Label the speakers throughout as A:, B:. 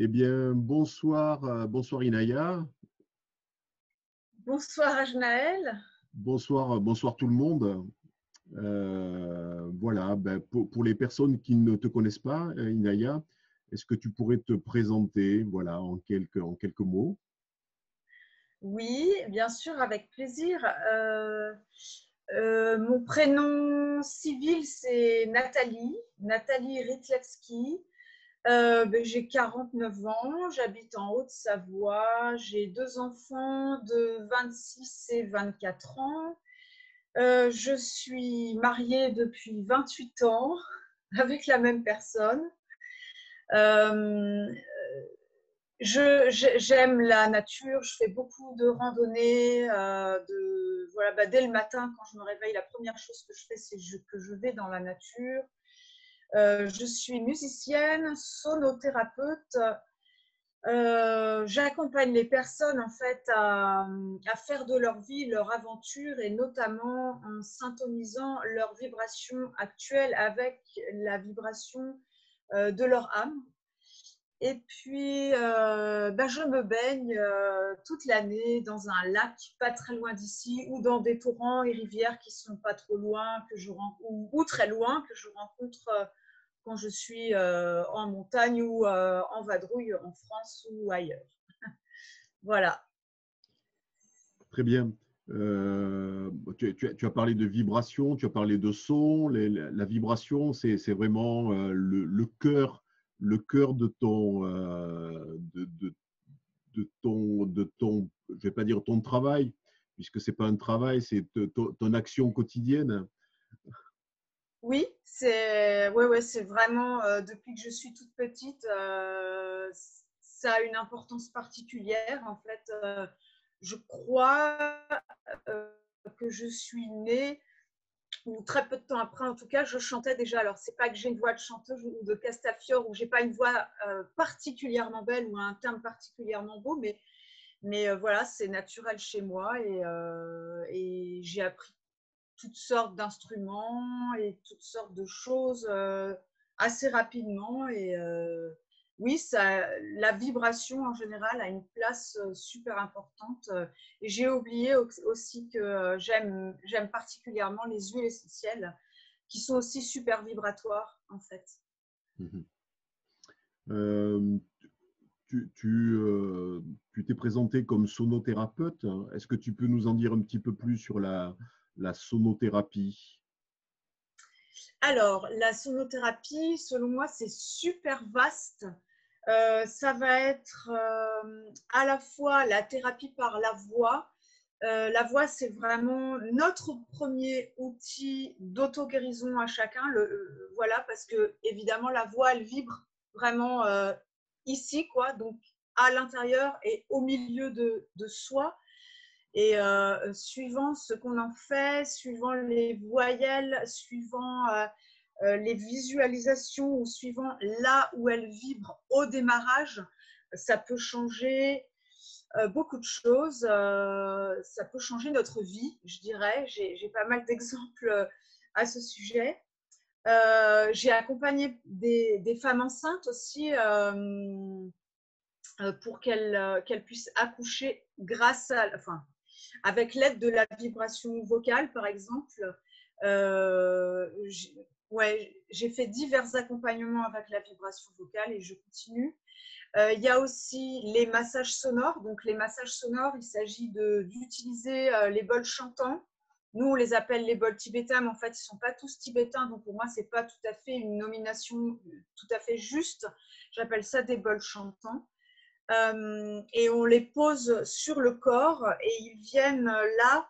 A: Eh bien, bonsoir, bonsoir Inaya.
B: Bonsoir Ajnaël.
A: Bonsoir, bonsoir tout le monde. Voilà, ben, pour les personnes qui ne te connaissent pas, Inaya, est-ce que tu pourrais te présenter, voilà, en quelques mots?
B: Oui, bien sûr, avec plaisir. Mon prénom civil, c'est Nathalie, Nathalie Rytlewski. J'ai 49 ans, j'habite en Haute-Savoie, j'ai deux enfants de 26 et 24 ans. Je suis mariée depuis 28 ans avec la même personne. Euh, J'aime la nature, je fais beaucoup de randonnées. Dès le matin, quand je me réveille, la première chose que je fais, c'est que je vais dans la nature. Je suis musicienne, sonothérapeute. J'accompagne les personnes en fait à faire de leur vie leur aventure et notamment en syntonisant leur vibration actuelle avec la vibration de leur âme. Et puis, je me baigne toute l'année dans un lac pas très loin d'ici ou dans des torrents et rivières qui sont pas trop loin ou très loin que je rencontre quand je suis en montagne ou en vadrouille en France ou ailleurs. Voilà.
A: Très bien. Tu as parlé de vibration, tu as parlé de son. La vibration, c'est vraiment le cœur de ton, je vais pas dire ton travail, puisque c'est pas un travail, c'est ton action quotidienne.
B: Oui, c'est vraiment depuis que je suis toute petite, ça a une importance particulière. En fait, je crois que je suis née, ou très peu de temps après, en tout cas, je chantais déjà. Alors, c'est pas que j'ai une voix de chanteuse ou de Castafiore, ou j'ai pas une voix particulièrement belle ou un timbre particulièrement beau, mais voilà, c'est naturel chez moi et j'ai appris toutes sortes d'instruments et toutes sortes de choses assez rapidement. Et oui, la vibration en général a une place super importante. Et j'ai oublié aussi que j'aime particulièrement les huiles essentielles qui sont aussi super vibratoires en fait.
A: Mhm. Euh, tu t'es présenté comme sonothérapeute. Est-ce que tu peux nous en dire un petit peu plus sur la sonothérapie?
B: Alors, la sonothérapie, selon moi, c'est super vaste. Ça va être à la fois la thérapie par la voix. La voix, c'est vraiment notre premier outil d'auto-guérison à chacun. Voilà, parce que évidemment, la voix, elle vibre vraiment ici, quoi, donc à l'intérieur et au milieu de soi. Et suivant ce qu'on en fait, suivant les voyelles, suivant les visualisations ou suivant là où elle vibre au démarrage, ça peut changer beaucoup de choses. Ça peut changer notre vie, je dirais. J'ai pas mal d'exemples à ce sujet. J'ai accompagné des femmes enceintes aussi pour qu'elles puissent accoucher avec l'aide de la vibration vocale, par exemple. J'ai fait divers accompagnements avec la vibration vocale et je continue. Il y a aussi les massages sonores. Donc, les massages sonores, il s'agit d'utiliser les bols chantants. Nous, on les appelle les bols tibétains, mais en fait, ils ne sont pas tous tibétains. Donc, pour moi, ce n'est pas tout à fait une nomination tout à fait juste. J'appelle ça des bols chantants. Et on les pose sur le corps et ils viennent là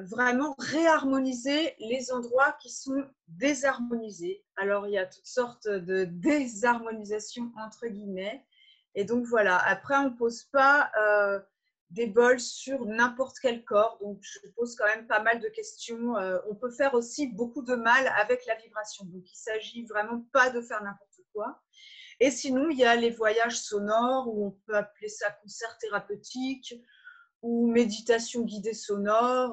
B: vraiment réharmoniser les endroits qui sont désharmonisés. Alors, il y a toutes sortes de désharmonisations entre guillemets. Et donc, voilà. Après, on ne pose pas des bols sur n'importe quel corps. Donc, je pose quand même pas mal de questions. On peut faire aussi beaucoup de mal avec la vibration. Donc, il ne s'agit vraiment pas de faire n'importe quoi. Et sinon, il y a les voyages sonores, où on peut appeler ça concert thérapeutique ou méditation guidée sonore.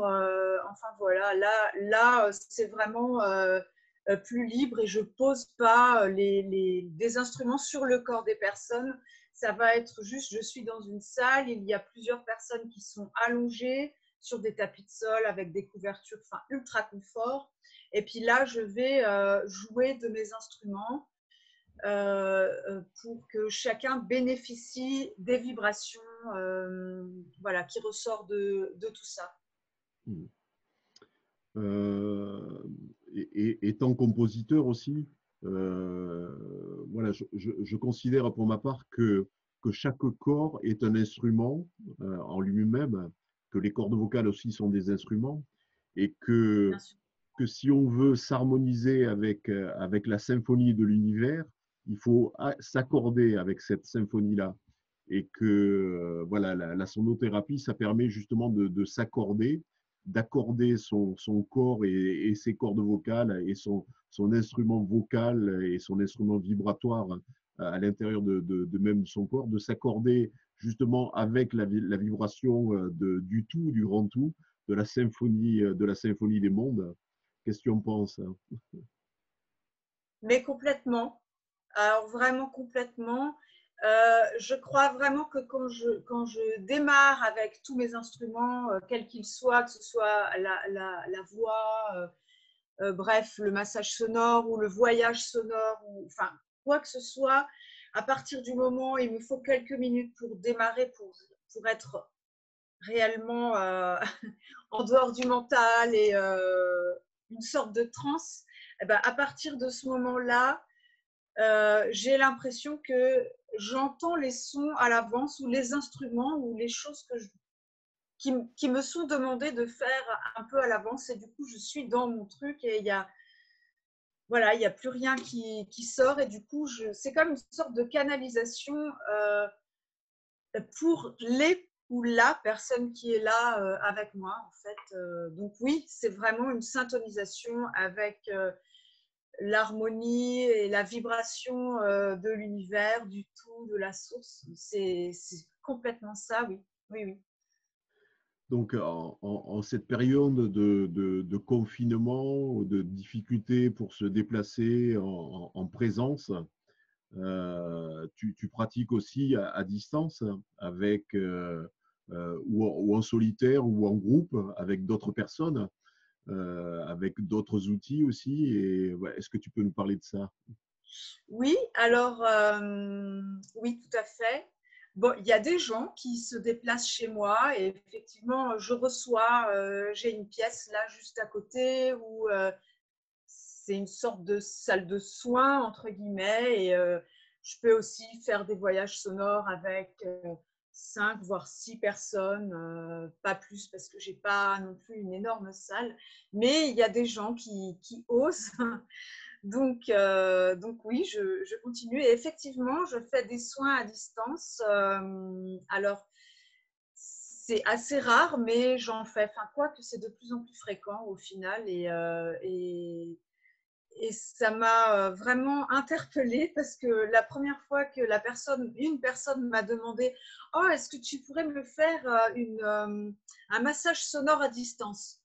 B: Enfin voilà, là c'est vraiment plus libre et je ne pose pas des instruments sur le corps des personnes. Ça va être juste, je suis dans une salle, il y a plusieurs personnes qui sont allongées sur des tapis de sol avec des couvertures, enfin, ultra confort. Et puis là, je vais jouer de mes instruments pour que chacun bénéficie des vibrations voilà, qui ressortent de tout ça.
A: Mmh. Étant compositeur aussi, voilà, je considère pour ma part que chaque corps est un instrument en lui-même, que les cordes vocales aussi sont des instruments, et
B: Bien sûr.
A: que si on veut s'harmoniser avec la symphonie de l'univers, il faut s'accorder avec cette symphonie-là. Et que voilà, la sonothérapie, ça permet justement de s'accorder, d'accorder son corps et ses cordes vocales et son instrument vocal et son instrument vibratoire à l'intérieur de même son corps, de s'accorder justement avec la vibration du tout, du grand tout, de la symphonie des mondes. Qu'est-ce que tu en penses?
B: Mais complètement. Alors vraiment complètement. Je crois vraiment que quand je démarre avec tous mes instruments, quels qu'ils soient, que ce soit la voix, bref, le massage sonore ou le voyage sonore, ou enfin quoi que ce soit, à partir du moment où il me faut quelques minutes pour démarrer, pour être réellement en dehors du mental et une sorte de transe, eh ben, à partir de ce moment-là, j'ai l'impression que j'entends les sons à l'avance ou les instruments ou les choses qui me sont demandées de faire un peu à l'avance et du coup je suis dans mon truc et il y a voilà, il n'y a plus rien qui sort et du coup c'est comme une sorte de canalisation pour les ou la personne qui est là avec moi en fait. Donc oui, c'est vraiment une syntonisation avec l'harmonie et la vibration de l'univers, du tout, de la source. C'est complètement ça, oui. Oui, oui.
A: Donc, en cette période de confinement, de difficulté pour se déplacer en présence, tu pratiques aussi à distance avec, ou en solitaire ou en groupe avec d'autres personnes, avec d'autres outils aussi. Et ouais, est-ce que tu peux nous parler de ça?
B: Oui, alors, oui, tout à fait. Bon, il y a des gens qui se déplacent chez moi et effectivement, je reçois, j'ai une pièce là juste à côté où c'est une sorte de salle de soins, entre guillemets, et je peux aussi faire des voyages sonores avec 5, voire 6 personnes, pas plus parce que je n'ai pas non plus une énorme salle, mais il y a des gens qui osent. Donc oui, je continue et effectivement, je fais des soins à distance. Alors, c'est assez rare, mais j'en fais, enfin quoi que c'est de plus en plus fréquent au final et ça m'a vraiment interpellée parce que la première fois que une personne m'a demandé « Oh, est-ce que tu pourrais me faire un massage sonore à distance ?»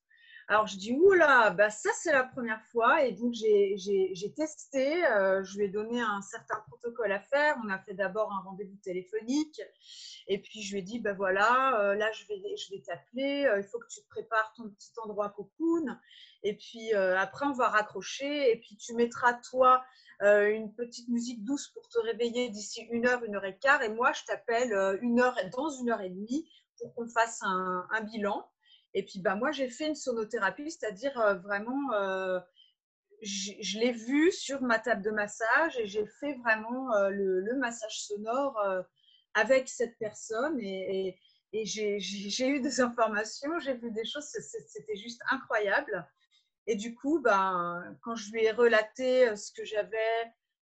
B: Alors je dis « Oula, bah ça c'est la première fois » et donc j'ai testé, je lui ai donné un certain protocole à faire. On a fait d'abord un rendez-vous téléphonique et puis je lui ai dit « Ben voilà, là je vais t'appeler, il faut que tu te prépares ton petit endroit cocoon. » Et puis après, on va raccrocher. Et puis tu mettras, toi, une petite musique douce pour te réveiller d'ici 1 heure et quart. Et moi, je t'appelle dans 1 heure et demie pour qu'on fasse un bilan. Et puis, bah, moi, j'ai fait une sonothérapie, c'est-à-dire vraiment, je l'ai vu sur ma table de massage et j'ai fait vraiment le massage sonore avec cette personne. Et j'ai eu des informations, j'ai vu des choses, c'était juste incroyable. Et du coup, ben, quand je lui ai relaté ce que j'avais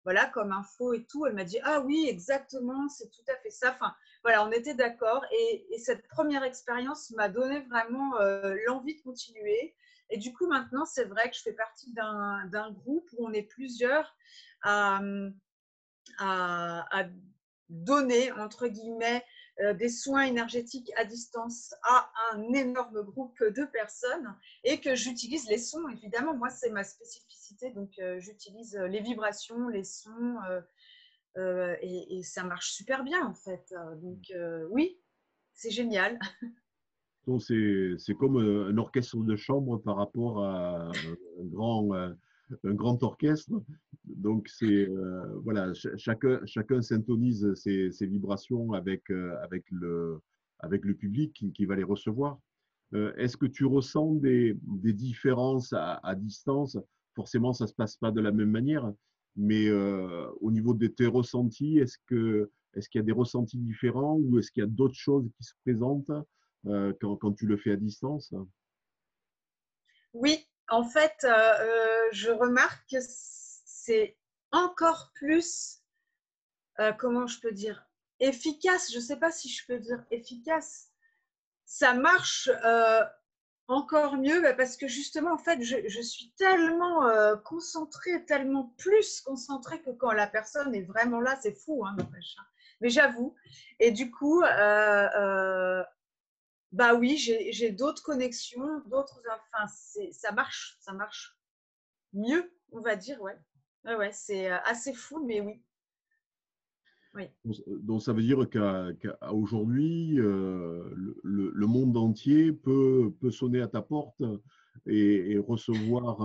B: voilà, comme info et tout, elle m'a dit « Ah oui, exactement, c'est tout à fait ça. » Enfin, voilà, on était d'accord. Et cette première expérience m'a donné vraiment l'envie de continuer. Et du coup, maintenant, c'est vrai que je fais partie d'un groupe où on est plusieurs à, à donner, entre guillemets, des soins énergétiques à distance à un énorme groupe de personnes et que j'utilise les sons, évidemment. Moi, c'est ma spécificité, donc j'utilise les vibrations, les sons et ça marche super bien en fait. Donc oui, c'est génial.
A: Donc, c'est comme un orchestre de chambre par rapport à un grand orchestre. Donc, voilà, chacun syntonise ses vibrations avec le public qui va les recevoir. Est-ce que tu ressens des différences à distance? Forcément, ça ne se passe pas de la même manière, mais au niveau de tes ressentis, est-ce qu'il y a des ressentis différents ou est-ce qu'il y a d'autres choses qui se présentent quand tu le fais à distance?
B: Oui, en fait, je remarque que c'est encore plus, comment je peux dire, efficace. Je ne sais pas si je peux dire efficace. Ça marche encore mieux parce que justement, en fait, je suis tellement concentrée, tellement plus concentrée que quand la personne est vraiment là. C'est fou, hein, n'empêche, hein. Mais j'avoue. Et du coup, bah oui, j'ai d'autres connexions, d'autres. Enfin, ça marche mieux, on va dire, ouais. Ouais, ouais, c'est assez fou, mais oui. Oui.
A: Donc, ça veut dire qu'à aujourd'hui, le monde entier peut sonner à ta porte et recevoir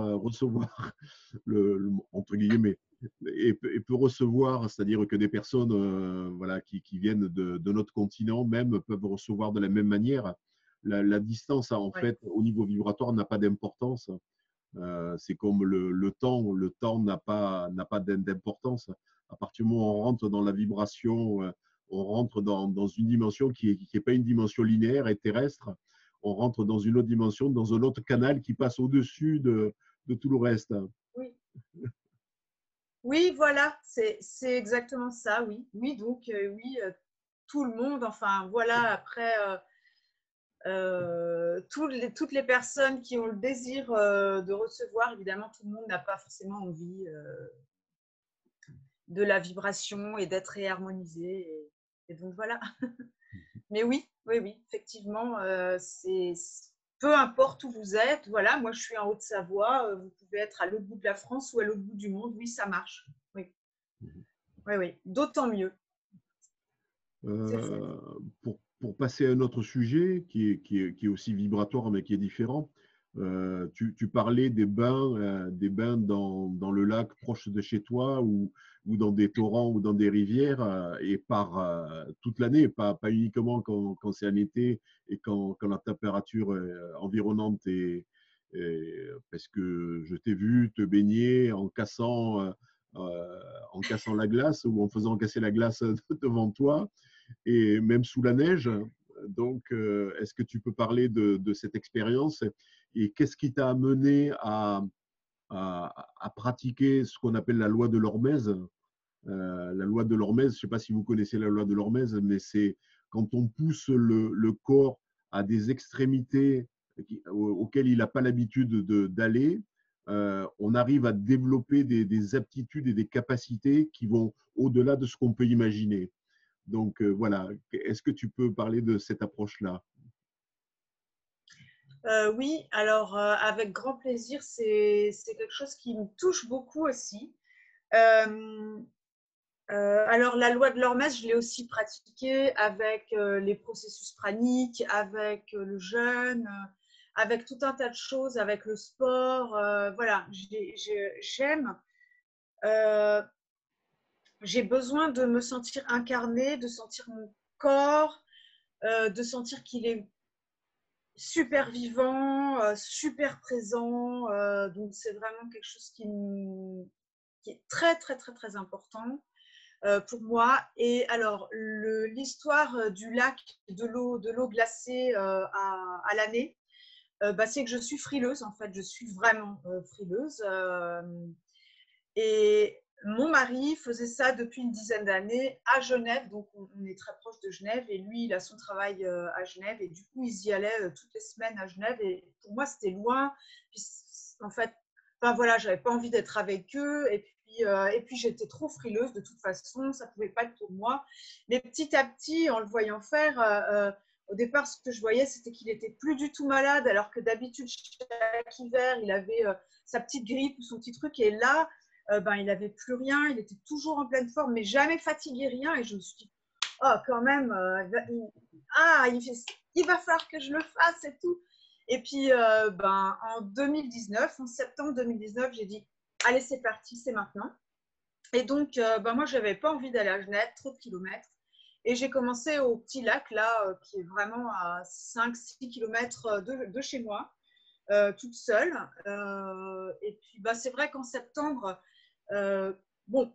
A: entre guillemets, et peut recevoir, c'est-à-dire que des personnes voilà, qui viennent de notre continent même peuvent recevoir de la même manière. La distance, en
B: Ouais.
A: fait, au niveau vibratoire, n'a pas d'importance. C'est comme le temps n'a pas d'importance. À partir du moment où on rentre dans la vibration, on rentre dans une dimension qui est pas une dimension linéaire et terrestre. On rentre dans une autre dimension, dans un autre canal qui passe au-dessus de tout le reste.
B: Oui. Oui, voilà, c'est exactement ça, oui. Oui, donc, oui, tout le monde, enfin, voilà, après, toutes les personnes qui ont le désir de recevoir, évidemment, tout le monde n'a pas forcément envie de la vibration et d'être réharmonisé. Et donc, voilà. Mais oui, oui, oui, effectivement, peu importe où vous êtes, voilà, moi je suis en Haute-Savoie, vous pouvez être à l'autre bout de la France ou à l'autre bout du monde, oui, ça marche. Oui, oui, oui, d'autant mieux. C'est chouette.
A: Euh, pour passer à un autre sujet qui est aussi vibratoire mais qui est différent, tu parlais des bains dans le lac proche de chez toi ou dans des torrents ou dans des rivières et par toute l'année, pas uniquement quand c'est en été et quand la température environnante parce que je t'ai vu te baigner en cassant la glace ou en faisant casser la glace devant toi et même sous la neige. Donc, est-ce que tu peux parler de cette expérience et qu'est-ce qui t'a amené à pratiquer ce qu'on appelle la loi de l'hormèse? La loi de l'hormèse, je ne sais pas si vous connaissez la loi de l'hormèse, mais c'est quand on pousse le corps à des extrémités auxquelles il n'a pas l'habitude d'aller, on arrive à développer des aptitudes et des capacités qui vont au-delà de ce qu'on peut imaginer. Donc voilà, est-ce que tu peux parler de cette approche-là?
B: Oui, alors avec grand plaisir, c'est quelque chose qui me touche beaucoup aussi. Euh, alors la loi de l'hormèse, je l'ai aussi pratiquée avec les processus praniques, avec le jeûne, avec tout un tas de choses, avec le sport. Voilà, j'aime. Euh, j'ai besoin de me sentir incarnée, de sentir mon corps, de sentir qu'il est super vivant, super présent. Donc, c'est vraiment quelque chose qui est très, très, très, très important pour moi. Et alors, l'histoire du lac, de l'eau glacée à l'année, bah, c'est que je suis frileuse, en fait. Je suis vraiment frileuse. Et mon mari faisait ça depuis une dizaine d'années à Genève, donc on est très proche de Genève, et lui, il a son travail à Genève, et du coup, ils y allaient toutes les semaines à Genève, et pour moi, c'était loin. Puis, en fait, enfin voilà, j'avais pas envie d'être avec eux, et puis puis j'étais trop frileuse de toute façon, ça ne pouvait pas être pour moi. Mais petit à petit, en le voyant faire, au départ, ce que je voyais, c'était qu'il n'était plus du tout malade, alors que d'habitude, chaque hiver, il avait sa petite grippe ou son petit truc. Et là, il n'avait plus rien, il était toujours en pleine forme, mais jamais fatigué, rien. Et je me suis dit, oh, quand même, il va falloir que je le fasse et tout. Et puis, en 2019, en septembre 2019, j'ai dit, allez, c'est parti, c'est maintenant. Et donc, moi, je n'avais pas envie d'aller à Genève, trop de kilomètres. Et j'ai commencé au petit lac, là, qui est vraiment à 5-6 kilomètres de chez moi, toute seule. Et puis, c'est vrai qu'en septembre,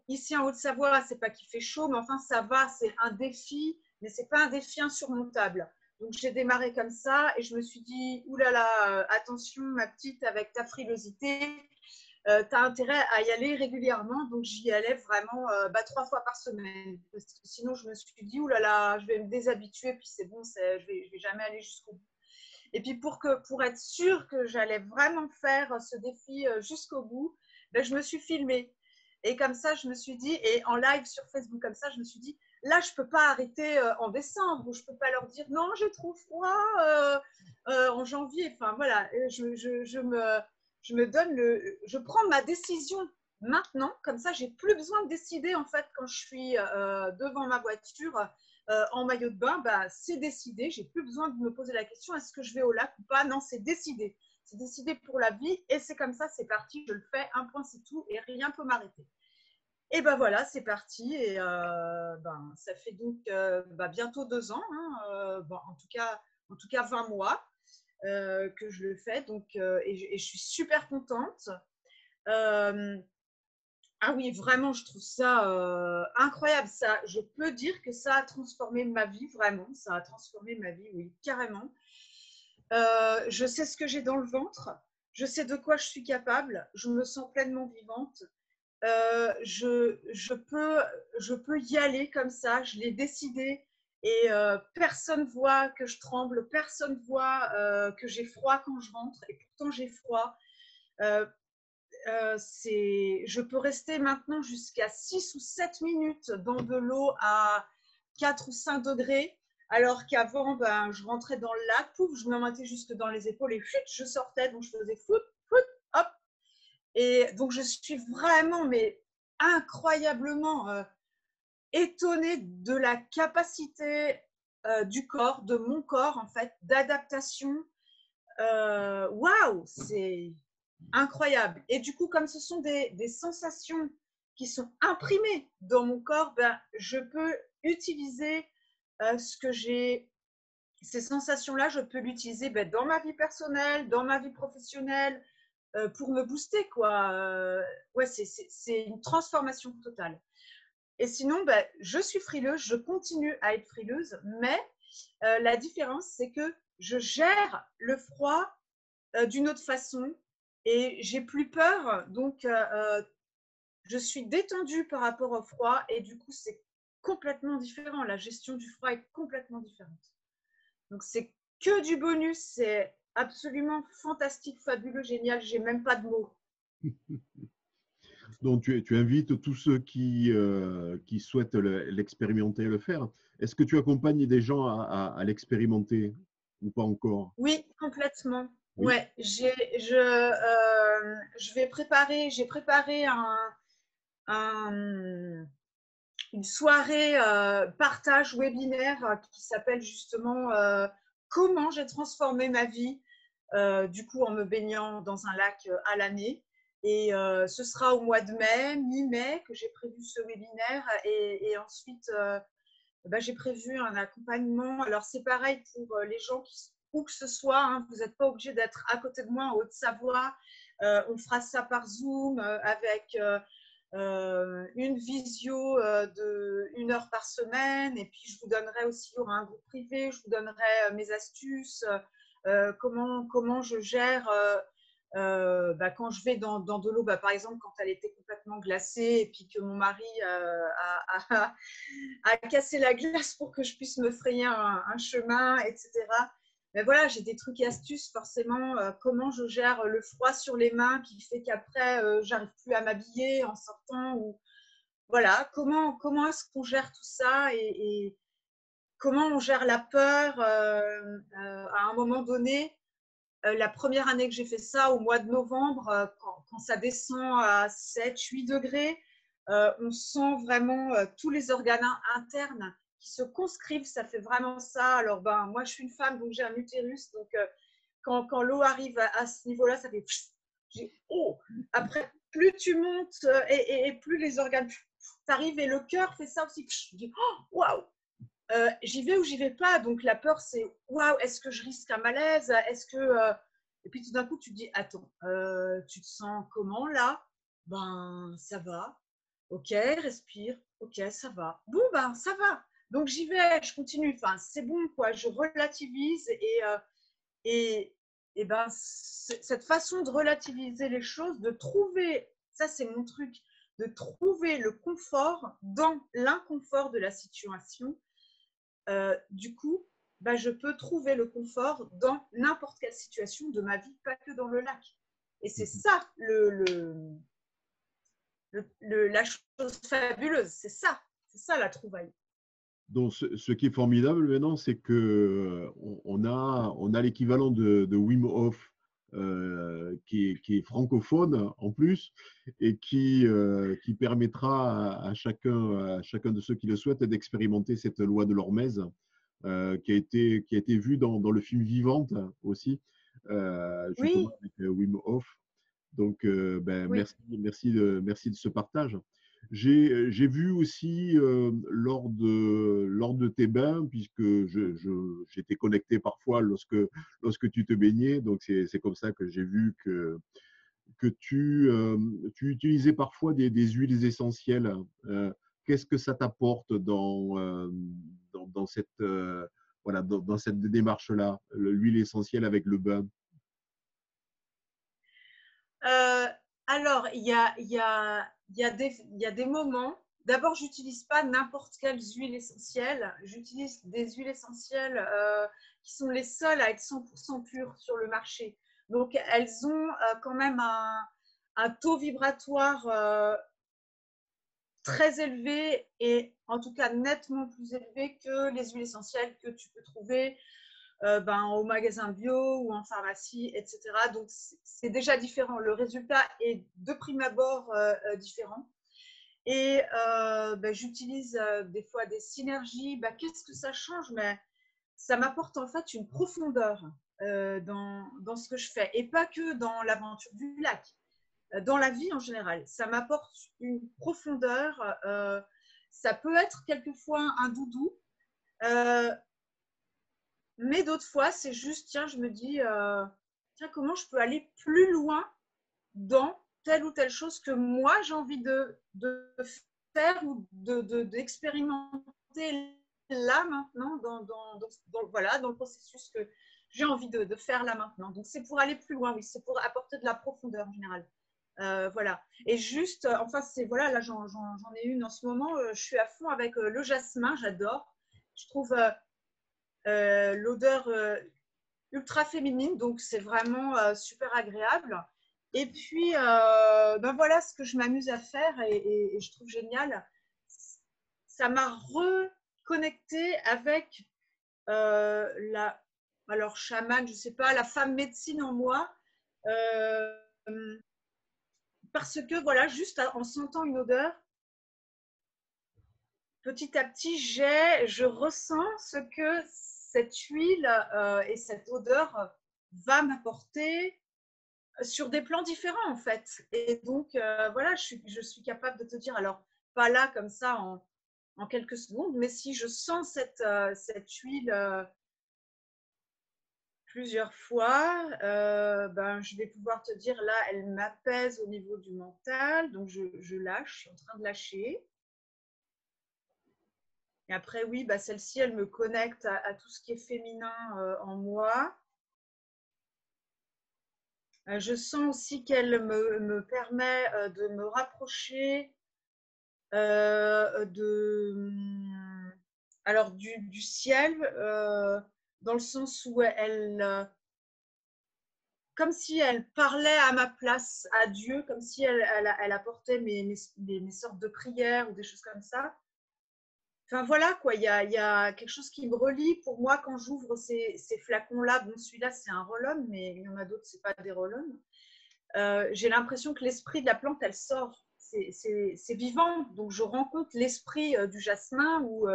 B: ici en Haute-Savoie, c'est pas qu'il fait chaud, mais enfin, ça va, c'est un défi, mais c'est pas un défi insurmontable. Donc, j'ai démarré comme ça et je me suis dit, oulala, attention, ma petite, avec ta frilosité, tu as intérêt à y aller régulièrement. Donc, j'y allais vraiment 3 fois par semaine. Parce que sinon, je me suis dit, oulala, je vais me déshabituer, puis c'est bon, je vais jamais aller jusqu'au bout. Et puis, pour être sûre que j'allais vraiment faire ce défi jusqu'au bout, je me suis filmée. Et comme ça, je me suis dit, et en live sur Facebook, comme ça, je me suis dit, là, je ne peux pas arrêter en décembre, ou je ne peux pas leur dire, non, j'ai trop froid en janvier. Enfin, voilà, je prends ma décision maintenant, comme ça, j'ai plus besoin de décider, en fait, quand je suis devant ma voiture en maillot de bain, c'est décidé, j'ai plus besoin de me poser la question, est-ce que je vais au lac ou pas? Non, c'est décidé. C'est décidé pour la vie et c'est comme ça, c'est parti, je le fais, un point, c'est tout et rien ne peut m'arrêter. Et voilà, c'est parti et ça fait donc bientôt 2 ans, hein, en tout cas 20 mois que je le fais donc, et je suis super contente. Ah oui, vraiment, je trouve ça incroyable. Ça, je peux dire que ça a transformé ma vie, vraiment. Ça a transformé ma vie, oui, carrément. Je sais ce que j'ai dans le ventre. Je sais de quoi je suis capable. Je me sens pleinement vivante. Je peux y aller comme ça. Je l'ai décidé. Et personne voit que je tremble. Personne voit que j'ai froid quand je rentre. Et pourtant, j'ai froid. Je peux rester maintenant jusqu'à 6 ou 7 minutes dans de l'eau à 4 ou 5 degrés, alors qu'avant, je rentrais dans le lac, pouf, je me mettais jusque dans les épaules et chut, je sortais, donc je faisais foot, foot, hop. Et donc, je suis vraiment, mais incroyablement étonnée de la capacité du corps, de mon corps, en fait, d'adaptation. Waouh, c'est incroyable. Et du coup, comme ce sont des sensations qui sont imprimées dans mon corps, je peux utiliser ce que j'ai, ces sensations-là, je peux l'utiliser dans ma vie personnelle, dans ma vie professionnelle, pour me booster, quoi. Ouais, c'est une transformation totale. Et sinon, je suis frileuse, je continue à être frileuse, mais la différence, c'est que je gère le froid d'une autre façon et j'ai plus peur, donc je suis détendue par rapport au froid et du coup c'est complètement différent, la gestion du froid est complètement différente, donc c'est que du bonus, c'est absolument fantastique, fabuleux, génial, j'ai même pas de mots.
A: Donc, tu invites tous ceux qui souhaitent l'expérimenter, le faire. Est-ce que tu accompagnes des gens à l'expérimenter ou pas encore?
B: Oui, complètement.
A: Oui.
B: Ouais, j'ai préparé une soirée partage webinaire qui s'appelle justement Comment j'ai transformé ma vie, du coup en me baignant dans un lac à l'année. Et ce sera au mois de mai, mi-mai, que j'ai prévu ce webinaire. Et ensuite, j'ai prévu un accompagnement. Alors, c'est pareil pour les gens où que ce soit. Hein, vous n'êtes pas obligé d'être à côté de moi en Haute-Savoie. On fera ça par Zoom avec une visio de 1 heure par semaine. Et puis, je vous donnerai aussi, il y aura un groupe privé, je vous donnerai mes astuces, comment je gère quand je vais dans de l'eau, par exemple, quand elle était complètement glacée et puis que mon mari a cassé la glace pour que je puisse me frayer un chemin, etc. Mais voilà, j'ai des trucs et astuces forcément. Comment je gère le froid sur les mains qui fait qu'après, j'arrive plus à m'habiller en sortant. Ou voilà, comment est-ce qu'on gère tout ça et comment on gère la peur à un moment donné. La première année que j'ai fait ça, au mois de novembre, quand ça descend à 7, 8 degrés, on sent vraiment tous les organes internes qui se conscrivent. Ça fait vraiment ça. Alors, ben, moi, je suis une femme, donc j'ai un utérus. Donc, quand l'eau arrive à ce niveau-là, ça fait oh. Après, plus tu montes et plus les organes t'arrivent, et le cœur fait ça aussi. Je dis, oh, waouh! J'y vais ou j'y vais pas. Donc la peur, c'est waouh, est-ce que je risque un malaise? Est-ce que et puis tout d'un coup, tu te dis attends, tu te sens comment là? Ben ça va. Ok, respire. Ok, ça va. Bon ben ça va. Donc j'y vais, je continue. Enfin c'est bon quoi. Je relativise et, et ben cette façon de relativiser les choses, de trouver, ça c'est mon truc, de trouver le confort dans l'inconfort de la situation. Du coup, bah, je peux trouver le confort dans n'importe quelle situation de ma vie, pas que dans le lac. Et c'est ça la chose fabuleuse, c'est ça la trouvaille.
A: Donc, ce qui est formidable maintenant, c'est que on a l'équivalent de Wim Hof qui est francophone en plus et qui permettra à chacun de ceux qui le souhaitent d'expérimenter cette loi de l'hormèse qui a été vue dans le film Vivante aussi,
B: Oui,
A: justement avec Wim Hof. Donc, ben,
B: oui.
A: merci de ce partage. J'ai vu aussi lors de tes bains, puisque j'étais connecté parfois lorsque tu te baignais, donc c'est comme ça que j'ai vu que tu utilisais parfois des huiles essentielles. Qu'est-ce que ça t'apporte dans cette, voilà, dans cette démarche-là, l'huile essentielle avec le bain?
B: Euh, alors, il y a des moments. D'abord, j'utilise pas n'importe quelles huiles essentielles. J'utilise des huiles essentielles qui sont les seules à être 100% pures sur le marché. Donc, elles ont quand même un taux vibratoire très élevé et en tout cas nettement plus élevé que les huiles essentielles que tu peux trouver ben, au magasin bio ou en pharmacie, etc. Donc, c'est déjà différent. Le résultat est de prime abord différent. Et ben, j'utilise des fois des synergies. Ben, qu'est-ce que ça change? Mais ça m'apporte en fait une profondeur dans ce que je fais. Et pas que dans l'aventure du lac. Dans la vie en général. Ça m'apporte une profondeur. Ça peut être quelquefois un doudou. Euh, Mais d'autres fois, c'est juste, tiens, je me dis, tiens, comment je peux aller plus loin dans telle ou telle chose que moi j'ai envie de faire ou d'expérimenter là maintenant, voilà, dans le processus que j'ai envie de faire là maintenant. Donc c'est pour aller plus loin, oui, c'est pour apporter de la profondeur en général. Voilà. Et juste, enfin, c'est voilà, là j'en ai une en ce moment, je suis à fond avec le jasmin, j'adore. Je trouve l'odeur ultra féminine, donc c'est vraiment super agréable. Et puis, ben voilà ce que je m'amuse à faire et je trouve génial. Ça m'a reconnecté avec la, alors chamane, je sais pas, la femme médecine en moi, euh, parce que voilà, juste en sentant une odeur, petit à petit, je ressens ce que cette huile et cette odeur va m'apporter sur des plans différents en fait. Et donc, voilà, je suis capable de te dire, alors pas là comme ça en quelques secondes, mais si je sens cette huile plusieurs fois, ben, je vais pouvoir te dire, là, elle m'apaise au niveau du mental, donc je lâche, je suis en train de lâcher. Et après, oui, bah, celle-ci, elle me connecte à tout ce qui est féminin en moi. Je sens aussi qu'elle me permet de me rapprocher alors du ciel, dans le sens où comme si elle parlait à ma place à Dieu, comme si elle apportait mes sortes de prières ou des choses comme ça. Enfin voilà, quoi, il y a quelque chose qui me relie. Pour moi, quand j'ouvre ces flacons-là, bon, celui-là, c'est un roll-on, mais il y en a d'autres, c'est pas des roll-on. J'ai l'impression que l'esprit de la plante, elle sort. C'est vivant. Donc, je rencontre l'esprit du jasmin ou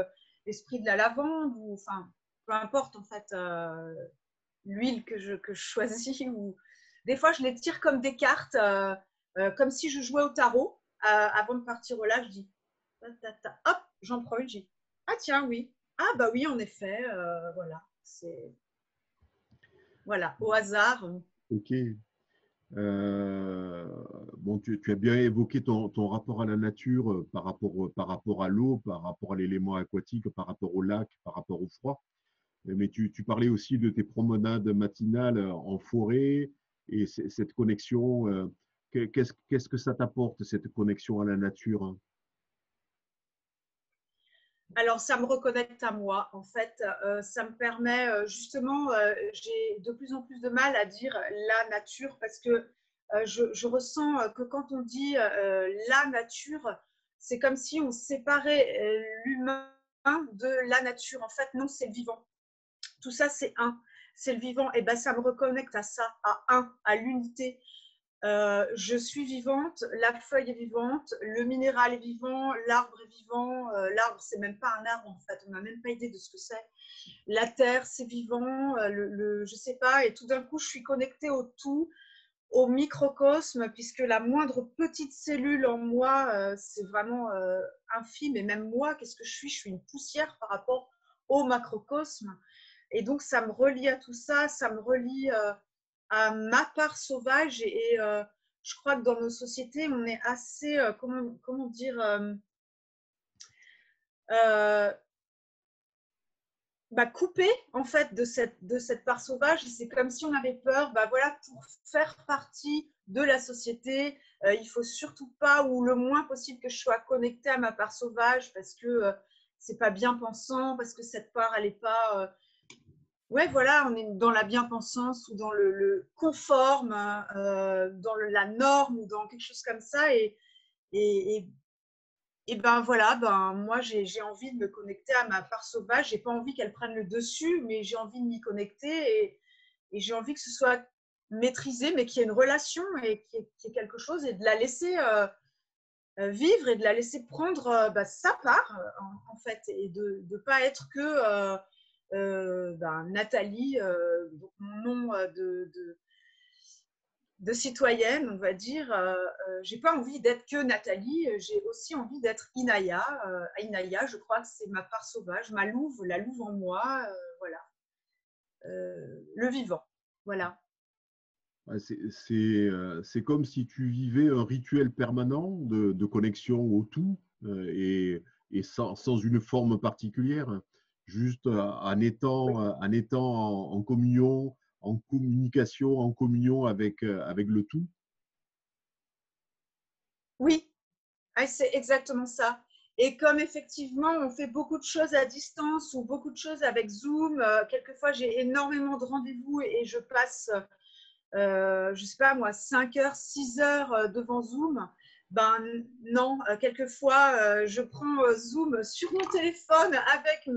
B: l'esprit de la lavande, ou enfin, peu importe en fait l'huile que je choisis. Ou... Des fois, je les tire comme des cartes, comme si je jouais au tarot. Avant de partir au live, je dis hop, j'en prends une, je dis ah tiens, oui. Ah bah oui, en effet, voilà. C'est voilà, au hasard.
A: Ok. Bon, tu as bien évoqué ton rapport à la nature par rapport à l'eau, par rapport à l'élément aquatique, par rapport au lac, par rapport au froid. Mais tu parlais aussi de tes promenades matinales en forêt et cette connexion. Qu'est-ce que ça t'apporte, cette connexion à la nature, hein?
B: Alors, ça me reconnecte à moi. En fait, ça me permet justement, j'ai de plus en plus de mal à dire la nature parce que je ressens que quand on dit la nature, c'est comme si on séparait l'humain de la nature. En fait, non, c'est le vivant. Tout ça, c'est un. C'est le vivant. Et ben, ça me reconnecte à ça, à un, à l'unité. Je suis vivante, la feuille est vivante, le minéral est vivant, l'arbre est vivant. L'arbre, c'est même pas un arbre en fait, on n'a même pas idée de ce que c'est. La terre, c'est vivant, je sais pas. Et tout d'un coup, je suis connectée au tout, au microcosme, puisque la moindre petite cellule en moi, c'est vraiment infime. Et même moi, qu'est-ce que je suis? Je suis une poussière par rapport au macrocosme. Et donc, ça me relie à tout ça, ça me relie à ma part sauvage. Et je crois que dans nos sociétés, on est assez, comment dire, euh, coupé en fait de cette part sauvage. C'est comme si on avait peur, voilà, pour faire partie de la société, il faut surtout pas ou le moins possible que je sois connectée à ma part sauvage parce que c'est pas bien pensant, parce que cette part elle est pas ouais, voilà, on est dans la bien-pensance ou dans le conforme, dans la norme ou dans quelque chose comme ça. Et, et, et ben voilà, ben moi j'ai envie de me connecter à ma part sauvage. J'ai pas envie qu'elle prenne le dessus, mais j'ai envie de m'y connecter et j'ai envie que ce soit maîtrisé, mais qu'il y ait une relation et qu'il y ait quelque chose et de la laisser vivre et de la laisser prendre sa part en fait et de ne pas être que Nathalie, donc mon nom de citoyenne, on va dire. J'ai pas envie d'être que Nathalie, j'ai aussi envie d'être Inaya. Inaya, je crois que c'est ma part sauvage, ma louve, la louve en moi, voilà. Le vivant, voilà.
A: Ouais, c'est comme si tu vivais un rituel permanent de connexion au tout et sans une forme particulière, juste en étant en communion, en communication, en communion avec le tout.
B: Oui, c'est exactement ça. Et comme effectivement, on fait beaucoup de choses à distance ou beaucoup de choses avec Zoom, quelquefois j'ai énormément de rendez-vous et je passe je ne sais pas moi, 5 heures, 6 heures devant Zoom, ben non, quelquefois je prends Zoom sur mon téléphone avec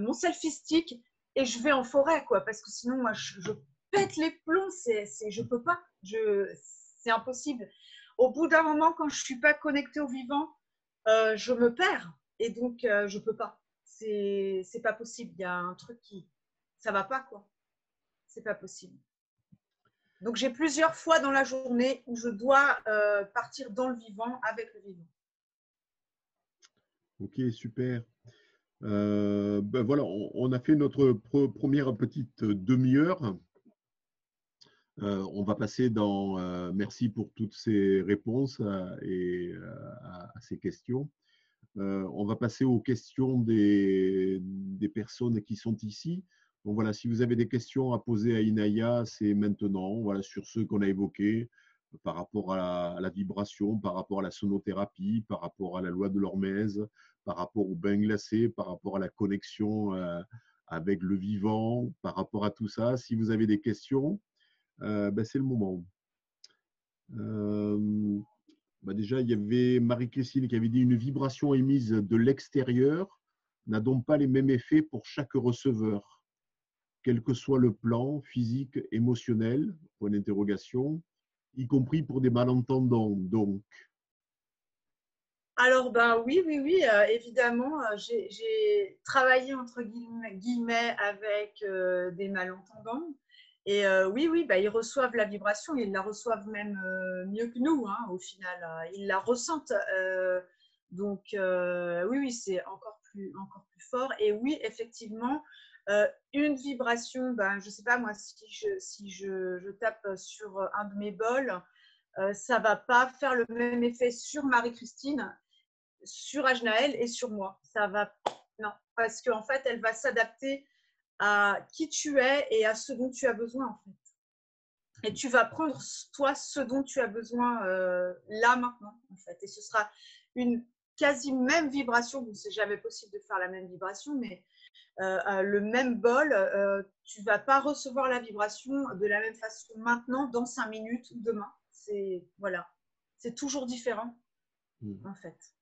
B: mon selfie stick et je vais en forêt, quoi, parce que sinon, moi, je pète les plombs, je peux pas, c'est impossible. Au bout d'un moment, quand je ne suis pas connectée au vivant, je me perds et donc je peux pas. C'est pas possible. Il y a un truc qui, ça va pas, quoi. C'est pas possible. Donc, j'ai plusieurs fois dans la journée où je dois partir dans le vivant, avec le vivant.
A: Ok, super. Ben voilà, on a fait notre première petite demi-heure. On va passer dans. Merci pour toutes ces réponses à ces questions. On va passer aux questions des personnes qui sont ici. Donc voilà, si vous avez des questions à poser à Inaya, c'est maintenant, voilà, sur ceux qu'on a évoqués, par rapport à la vibration, par rapport à la sonothérapie, par rapport à la loi de l'Hormèse, par rapport au bain glacé, par rapport à la connexion avec le vivant, par rapport à tout ça. Si vous avez des questions, c'est le moment. Déjà, il y avait Marie-Christine qui avait dit une vibration émise de l'extérieur n'a donc pas les mêmes effets pour chaque receveur, quel que soit le plan physique, émotionnel, point d'interrogation, y compris pour des malentendants. Donc,
B: Alors, ben oui, oui, oui, évidemment, j'ai travaillé entre guillemets avec des malentendants. Et oui, oui, bah, ils reçoivent la vibration, ils la reçoivent même mieux que nous, hein, au final. Ils la ressentent. Donc, oui, oui, c'est encore plus fort. Et oui, effectivement, une vibration, ben, je ne sais pas, moi, si je tape sur un de mes bols, ça ne va pas faire le même effet sur Marie-Christine, sur Ajnaël et sur moi. Ça va, non, parce qu'en fait, elle va s'adapter à qui tu es et à ce dont tu as besoin, en fait. Et tu vas prendre, toi, ce dont tu as besoin là, maintenant, en fait. Et ce sera une quasi même vibration. Bon, c'est jamais possible de faire la même vibration, mais le même bol, tu ne vas pas recevoir la vibration de la même façon maintenant, dans 5 minutes ou demain. C'est, voilà. C'est toujours différent, en fait.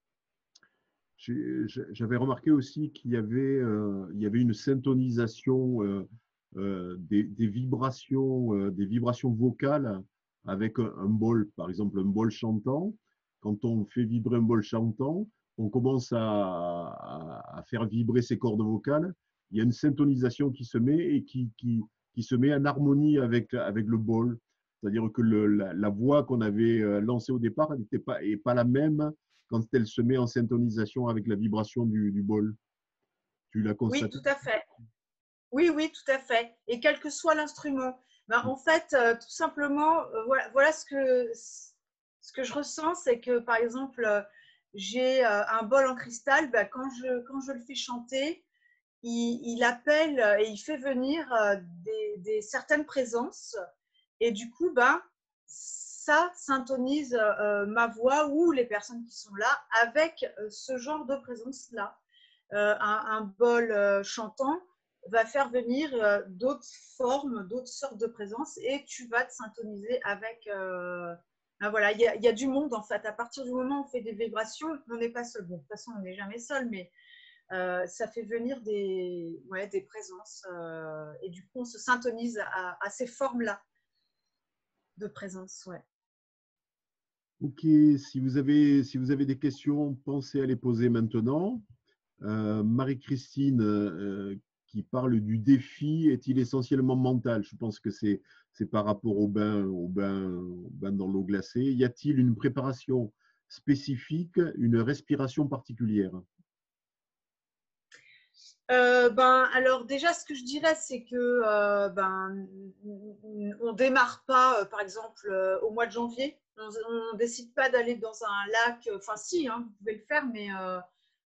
A: j'avais remarqué aussi qu'il y avait une syntonisation des vibrations vocales avec un bol, par exemple un bol chantant. Quand on fait vibrer un bol chantant, on commence à faire vibrer ses cordes vocales. Il y a une syntonisation qui se met et qui se met en harmonie avec le bol. C'est-à-dire que la voix qu'on avait lancée au départ n'est pas la même quand elle se met en syntonisation avec la vibration du bol. Tu l'as
B: Oui,
A: constaté?
B: tout à fait. Oui, oui, tout à fait. Et quel que soit l'instrument. Ben, en fait, tout simplement, voilà ce que je ressens, c'est que, par exemple, j'ai un bol en cristal, ben, quand je le fais chanter, il appelle et il fait venir certaines présences. Et du coup, ben, ça syntonise ma voix ou les personnes qui sont là avec ce genre de présence-là. Un bol chantant va faire venir d'autres formes, d'autres sortes de présences et tu vas te syntoniser avec. Ben voilà, il y a du monde en fait. À partir du moment où on fait des vibrations, on n'est pas seul. Bon, de toute façon, on n'est jamais seul, mais ça fait venir des présences et du coup, on se syntonise à ces formes-là de présence. Ouais.
A: Ok, si vous avez des questions, pensez à les poser maintenant. Marie-Christine, qui parle du défi, est-il essentiellement mental? Je pense que c'est par rapport au bain dans l'eau glacée. Y a-t-il une préparation spécifique, une respiration particulière?
B: Alors déjà, ce que je dirais, c'est que on démarre pas, par exemple, au mois de janvier. On décide pas d'aller dans un lac. Enfin, si, hein, vous pouvez le faire, mais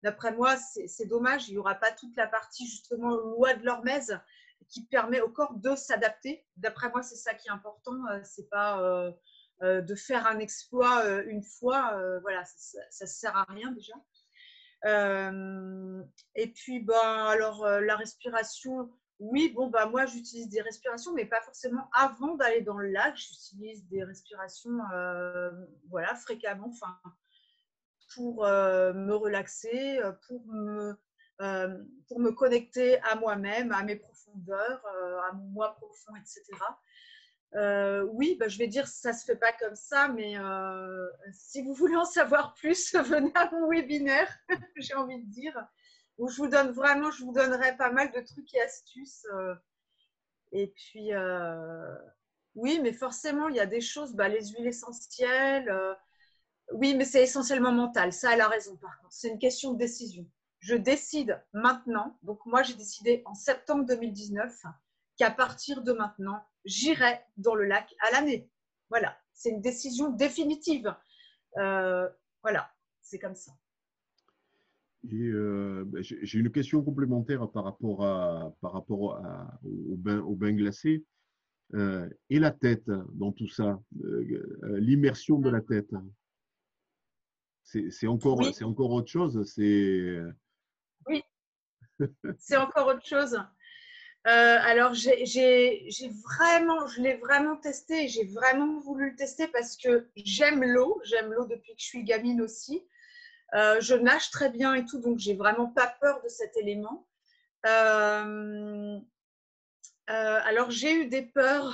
B: d'après moi, c'est dommage. Il y aura pas toute la partie justement loi de l'Hormèse qui permet au corps de s'adapter. D'après moi, c'est ça qui est important. C'est pas de faire un exploit une fois. Voilà, ça sert à rien déjà. Et puis, alors, la respiration, oui, bon, moi, j'utilise des respirations, mais pas forcément avant d'aller dans le lac. J'utilise des respirations, voilà, fréquemment, enfin, pour me relaxer, pour me connecter à moi-même, à mes profondeurs, à mon moi profond, etc. Oui, je vais dire ça se fait pas comme ça, mais si vous voulez en savoir plus, venez à mon webinaire, j'ai envie de dire, où je vous donnerai pas mal de trucs et astuces. Et puis, oui, mais forcément, il y a des choses, les huiles essentielles. Oui, mais c'est essentiellement mental. Ça, elle a raison, par contre. C'est une question de décision. Je décide maintenant. Donc, moi, j'ai décidé en septembre 2019 qu'à partir de maintenant, j'irai dans le lac à l'année. Voilà. C'est une décision définitive. Voilà. C'est comme ça.
A: Et j'ai une question complémentaire au bain glacé. Et la tête dans tout ça, l'immersion de la tête,
B: Oui,
A: c'est encore autre chose.
B: oui. C'est encore autre chose. Alors, je l'ai vraiment testé et j'ai vraiment voulu le tester parce que j'aime l'eau. J'aime l'eau depuis que je suis gamine aussi. Je nage très bien et tout, donc j'ai vraiment pas peur de cet élément. Euh, alors, j'ai eu des peurs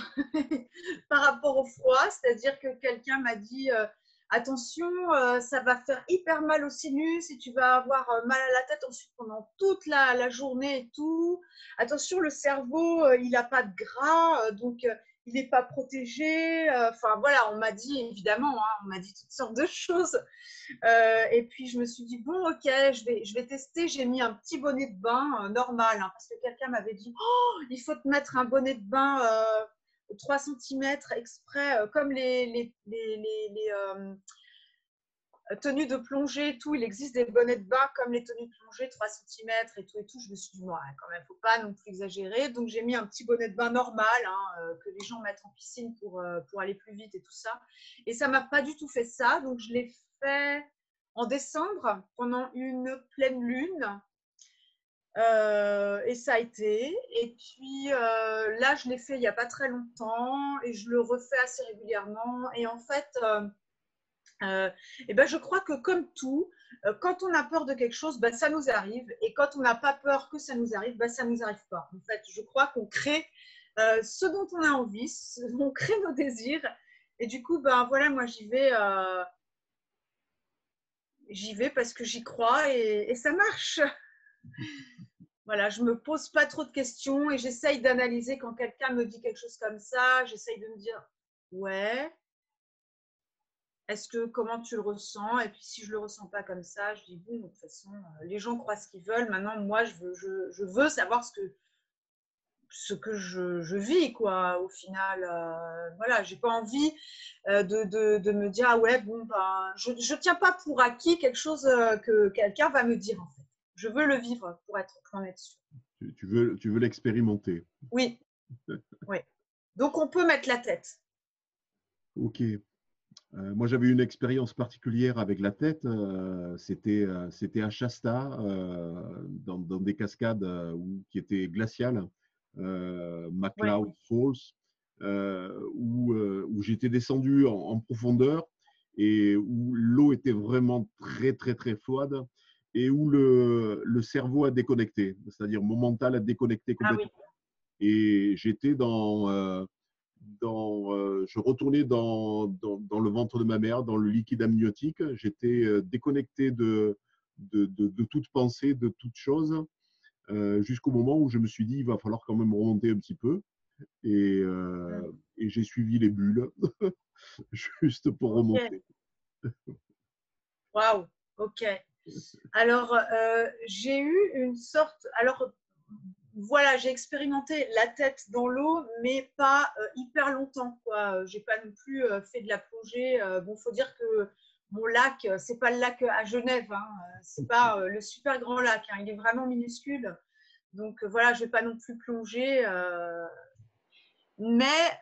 B: par rapport au froid, c'est-à-dire que quelqu'un m'a dit attention, ça va faire hyper mal au sinus et tu vas avoir mal à la tête ensuite pendant toute la journée et tout. Attention, le cerveau, il n'a pas de gras, donc il n'est pas protégé. Enfin, voilà, on m'a dit évidemment, hein, on m'a dit toutes sortes de choses. Et puis, je me suis dit, bon, ok, je vais tester. J'ai mis un petit bonnet de bain normal, hein, parce que quelqu'un m'avait dit, oh, il faut te mettre un bonnet de bain 3 cm exprès, comme les tenues de plongée et tout. Il existe des bonnets de bain comme les tenues de plongée, 3 cm et tout et tout. Je me suis dit, bon, quand même, il ne faut pas non plus exagérer. Donc, j'ai mis un petit bonnet de bain normal, hein, que les gens mettent en piscine pour aller plus vite et tout ça. Et ça ne m'a pas du tout fait ça. Donc, je l'ai fait en décembre pendant une pleine lune. Et ça a été. Et puis là, je l'ai fait il n'y a pas très longtemps et je le refais assez régulièrement. Et en fait, et ben, je crois que comme tout, quand on a peur de quelque chose, ben, ça nous arrive. Et quand on n'a pas peur que ça nous arrive, ben, ça ne nous arrive pas. En fait, je crois qu'on crée ce dont on a envie, on crée nos désirs. Et du coup, ben, voilà, moi, j'y vais parce que j'y crois et ça marche. Voilà, je me pose pas trop de questions et j'essaye d'analyser quand quelqu'un me dit quelque chose comme ça. J'essaye de me dire, ouais, est-ce que comment tu le ressens? Et puis si je le ressens pas comme ça, je dis bon, de toute façon, les gens croient ce qu'ils veulent. Maintenant, moi, je veux savoir ce que je vis, quoi. Au final, voilà, j'ai pas envie de me dire ah ouais, bon, ben, je tiens pas pour acquis quelque chose que quelqu'un va me dire en fait. Je veux le vivre pour être honnête.
A: Tu veux l'expérimenter.
B: Oui, oui. Donc on peut mettre la tête.
A: Ok. Moi, j'avais une expérience particulière avec la tête. C'était à Shasta, dans des cascades qui étaient glaciales,
B: Oui.
A: McCloud Falls, où j'étais descendu en profondeur et où l'eau était vraiment très, très, très froide et où le cerveau a déconnecté, c'est-à-dire mon mental a déconnecté
B: Ah oui.
A: complètement. Et j'étais je retournais dans le ventre de ma mère, dans le liquide amniotique. J'étais déconnecté de toute pensée, de toute chose, jusqu'au moment où je me suis dit, il va falloir quand même remonter un petit peu. Et, euh, et j'ai suivi les bulles, juste pour
B: Ok.
A: remonter.
B: Waouh. Ok. Alors, j'ai eu une sorte. Alors, voilà, j'ai expérimenté la tête dans l'eau, mais pas hyper longtemps, quoi. J'ai pas non plus fait de la plongée. Bon, faut dire que mon lac, c'est pas le lac à Genève, hein. C'est pas le super grand lac, hein. Il est vraiment minuscule. Donc voilà, je vais pas non plus plonger. Mais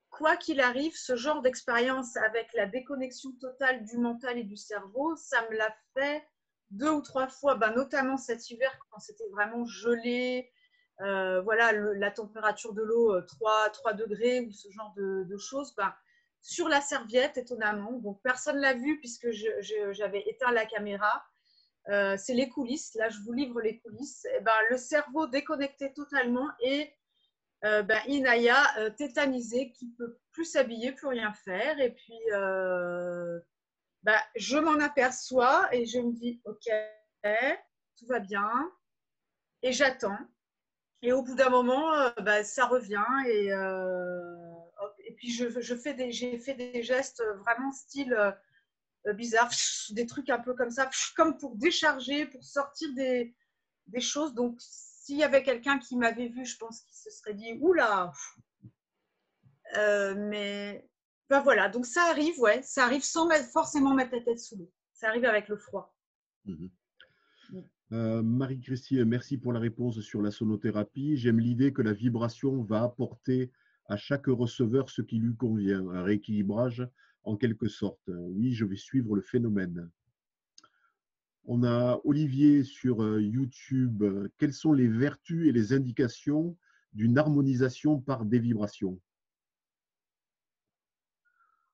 B: quoi qu'il arrive, ce genre d'expérience avec la déconnexion totale du mental et du cerveau, ça me l'a fait 2 ou 3 fois, ben, notamment cet hiver quand c'était vraiment gelé, voilà, la température de l'eau 3 degrés ou ce genre de choses, ben, sur la serviette étonnamment. Donc personne ne l'a vu puisque j'avais éteint la caméra. C'est les coulisses, là je vous livre les coulisses. Et ben, le cerveau déconnecté totalement et ben, Inaya, tétanisée, qui ne peut plus s'habiller, plus rien faire. Et puis, ben, je m'en aperçois et je me dis, OK, tout va bien. Et j'attends. Et au bout d'un moment, ben, ça revient. Et puis, j'ai fait des gestes vraiment style bizarre, des trucs un peu comme ça, comme pour décharger, pour sortir des choses. Donc, s'il y avait quelqu'un qui m'avait vu, je pense qu'il se serait dit, oula, mais ben voilà, donc ça arrive, ouais, ça arrive sans forcément mettre la tête sous l'eau. Ça arrive avec le froid.
A: Mhm. Marie-Christine, merci pour la réponse sur la sonothérapie. J'aime l'idée que la vibration va apporter à chaque receveur ce qui lui convient, un « rééquilibrage » en quelque sorte. Oui, je vais suivre le phénomène. On a Olivier sur YouTube. Quelles sont les vertus et les indications d'une harmonisation par des vibrations?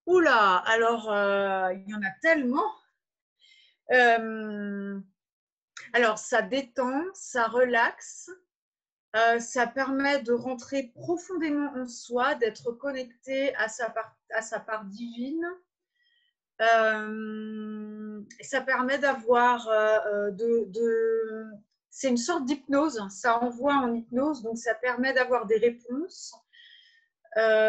B: Oula, alors il y en a tellement. Euh, alors, ça détend, ça relaxe, ça permet de rentrer profondément en soi, d'être connecté à sa part divine. Ça permet d'avoir c'est une sorte d'hypnose, ça envoie en hypnose, donc ça permet d'avoir des réponses.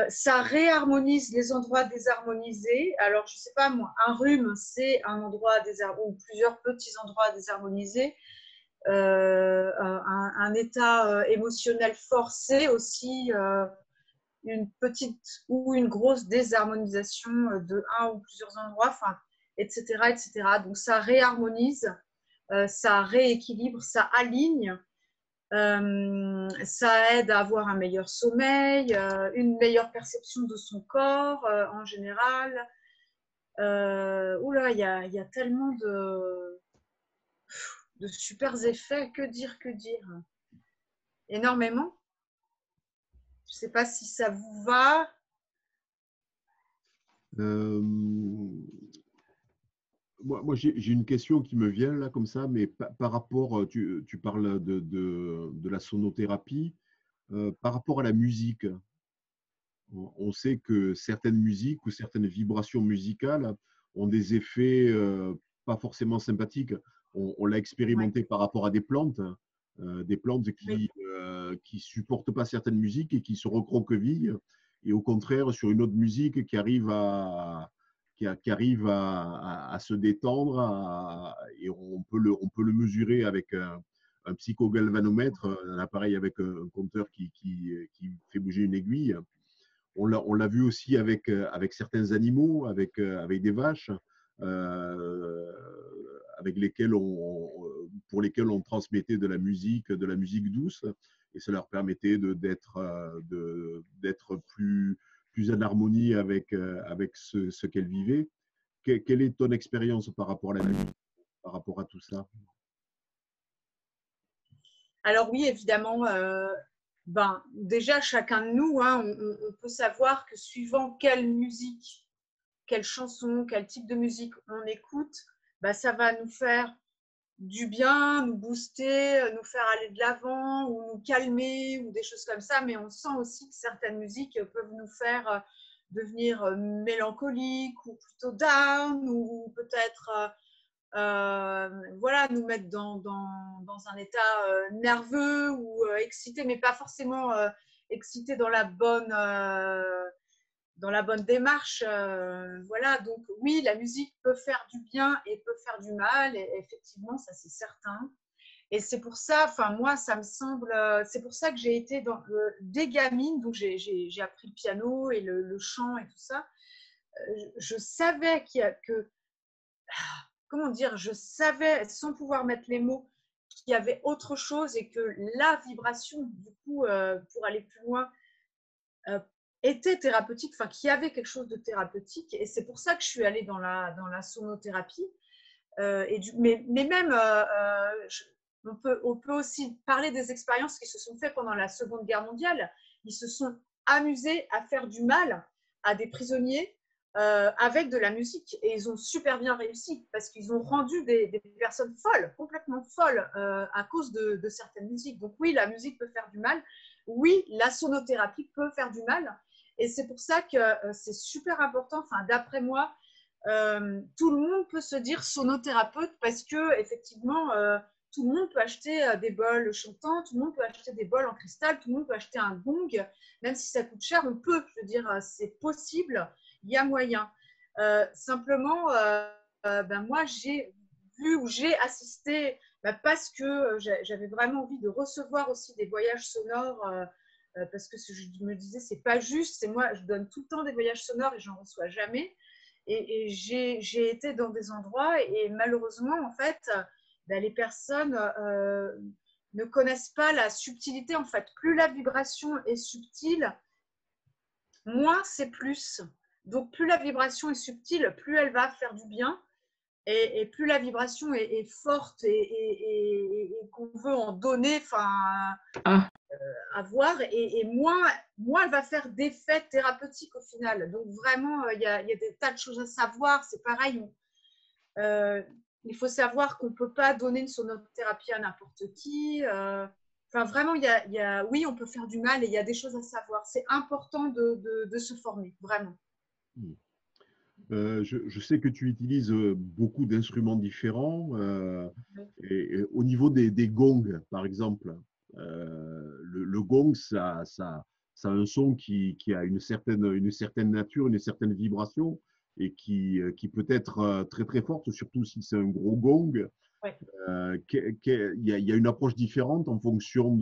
B: Ça réharmonise les endroits désharmonisés. Alors, je ne sais pas, moi, un rhume, c'est un endroit désharmonisé, ou plusieurs petits endroits désharmonisés. Un état émotionnel forcé aussi, une petite ou une grosse désharmonisation de un ou plusieurs endroits, enfin, etc., etc. Donc, ça réharmonise, ça rééquilibre, ça aligne. Ça aide à avoir un meilleur sommeil, une meilleure perception de son corps en général. Oula, il y a tellement de super effets. Que dire, que dire? Énormément. Je ne sais pas si ça vous va.
A: Euh, moi j'ai une question qui me vient là comme ça, mais par rapport, tu parles de la sonothérapie, par rapport à la musique. On sait que certaines musiques ou certaines vibrations musicales ont des effets pas forcément sympathiques. On l'a
B: Ouais,
A: expérimenté par rapport à des plantes
B: oui,
A: qui supportent pas certaines musiques et qui se recroquevillent, et au contraire sur une autre musique qui arrive qui arrive à se détendre, et on peut le mesurer avec un psychogalvanomètre, un appareil avec un compteur qui fait bouger une aiguille. On l'a vu aussi avec certains animaux, avec des vaches, euh, avec lesquels pour lesquels on transmettait de la musique douce, et ça leur permettait d'être plus en harmonie avec ce qu'elles vivaient. Quelle est ton expérience par rapport à la musique, par rapport à tout ça?
B: alors oui, évidemment, ben, déjà chacun de nous, hein, on peut savoir que suivant quelle musique, quelle chanson, quel type de musique on écoute, ben, ça va nous faire du bien, nous booster, nous faire aller de l'avant ou nous calmer ou des choses comme ça. Mais on sent aussi que certaines musiques peuvent nous faire devenir mélancoliques ou plutôt down ou peut-être voilà, nous mettre dans un état nerveux ou excité, mais pas forcément excité dans la bonne démarche. Voilà, donc oui, la musique peut faire du bien et peut faire du mal, et effectivement, ça c'est certain. Et c'est pour ça, enfin moi, ça me semble, c'est pour ça que j'ai été dès gamine, donc j'ai appris le piano et le chant et tout ça. Je savais que, comment dire, je savais, sans pouvoir mettre les mots, qu'il y avait autre chose et que la vibration, du coup, pour aller plus loin, euh, était thérapeutique, enfin, qu'il y avait quelque chose de thérapeutique. Et c'est pour ça que je suis allée dans la sonothérapie. Mais même, on peut aussi parler des expériences qui se sont faites pendant la Seconde Guerre mondiale. Ils se sont amusés à faire du mal à des prisonniers avec de la musique. Et ils ont super bien réussi parce qu'ils ont rendu des personnes folles, complètement folles, à cause de certaines musiques. Donc oui, la musique peut faire du mal. Oui, la sonothérapie peut faire du mal. Et c'est pour ça que c'est super important, enfin, d'après moi, tout le monde peut se dire sonothérapeute parce que effectivement, tout le monde peut acheter des bols chantants, tout le monde peut acheter des bols en cristal, tout le monde peut acheter un gong, même si ça coûte cher, on peut. Je veux dire, c'est possible, il y a moyen. Simplement, ben moi, j'ai vu ou j'ai assisté parce que j'avais vraiment envie de recevoir aussi des voyages sonores. Parce que je me disais, c'est pas juste, c'est moi, je donne tout le temps des voyages sonores et j'en reçois jamais. Et j'ai été dans des endroits et malheureusement, en fait, ben, les personnes ne connaissent pas la subtilité. En fait, plus la vibration est subtile, moins c'est plus. Donc, plus la vibration est subtile, plus elle va faire du bien. Et plus la vibration est forte et qu'on veut en donner,
C: Ah,
B: avoir, et moins elle va faire d'effets thérapeutiques au final. Donc vraiment, il y a des tas de choses à savoir. C'est pareil, il faut savoir qu'on ne peut pas donner une sonothérapie à n'importe qui. Enfin, vraiment, oui, on peut faire du mal et il y a des choses à savoir. C'est important de se former, vraiment.
A: Je sais que tu utilises beaucoup d'instruments différents.
B: Oui.
A: Et au niveau des gongs, par exemple, le gong, ça a un son qui a une certaine nature, une certaine vibration et qui peut être très très forte, surtout si c'est un gros gong.
B: Ouais.
A: Il y a une approche différente en fonction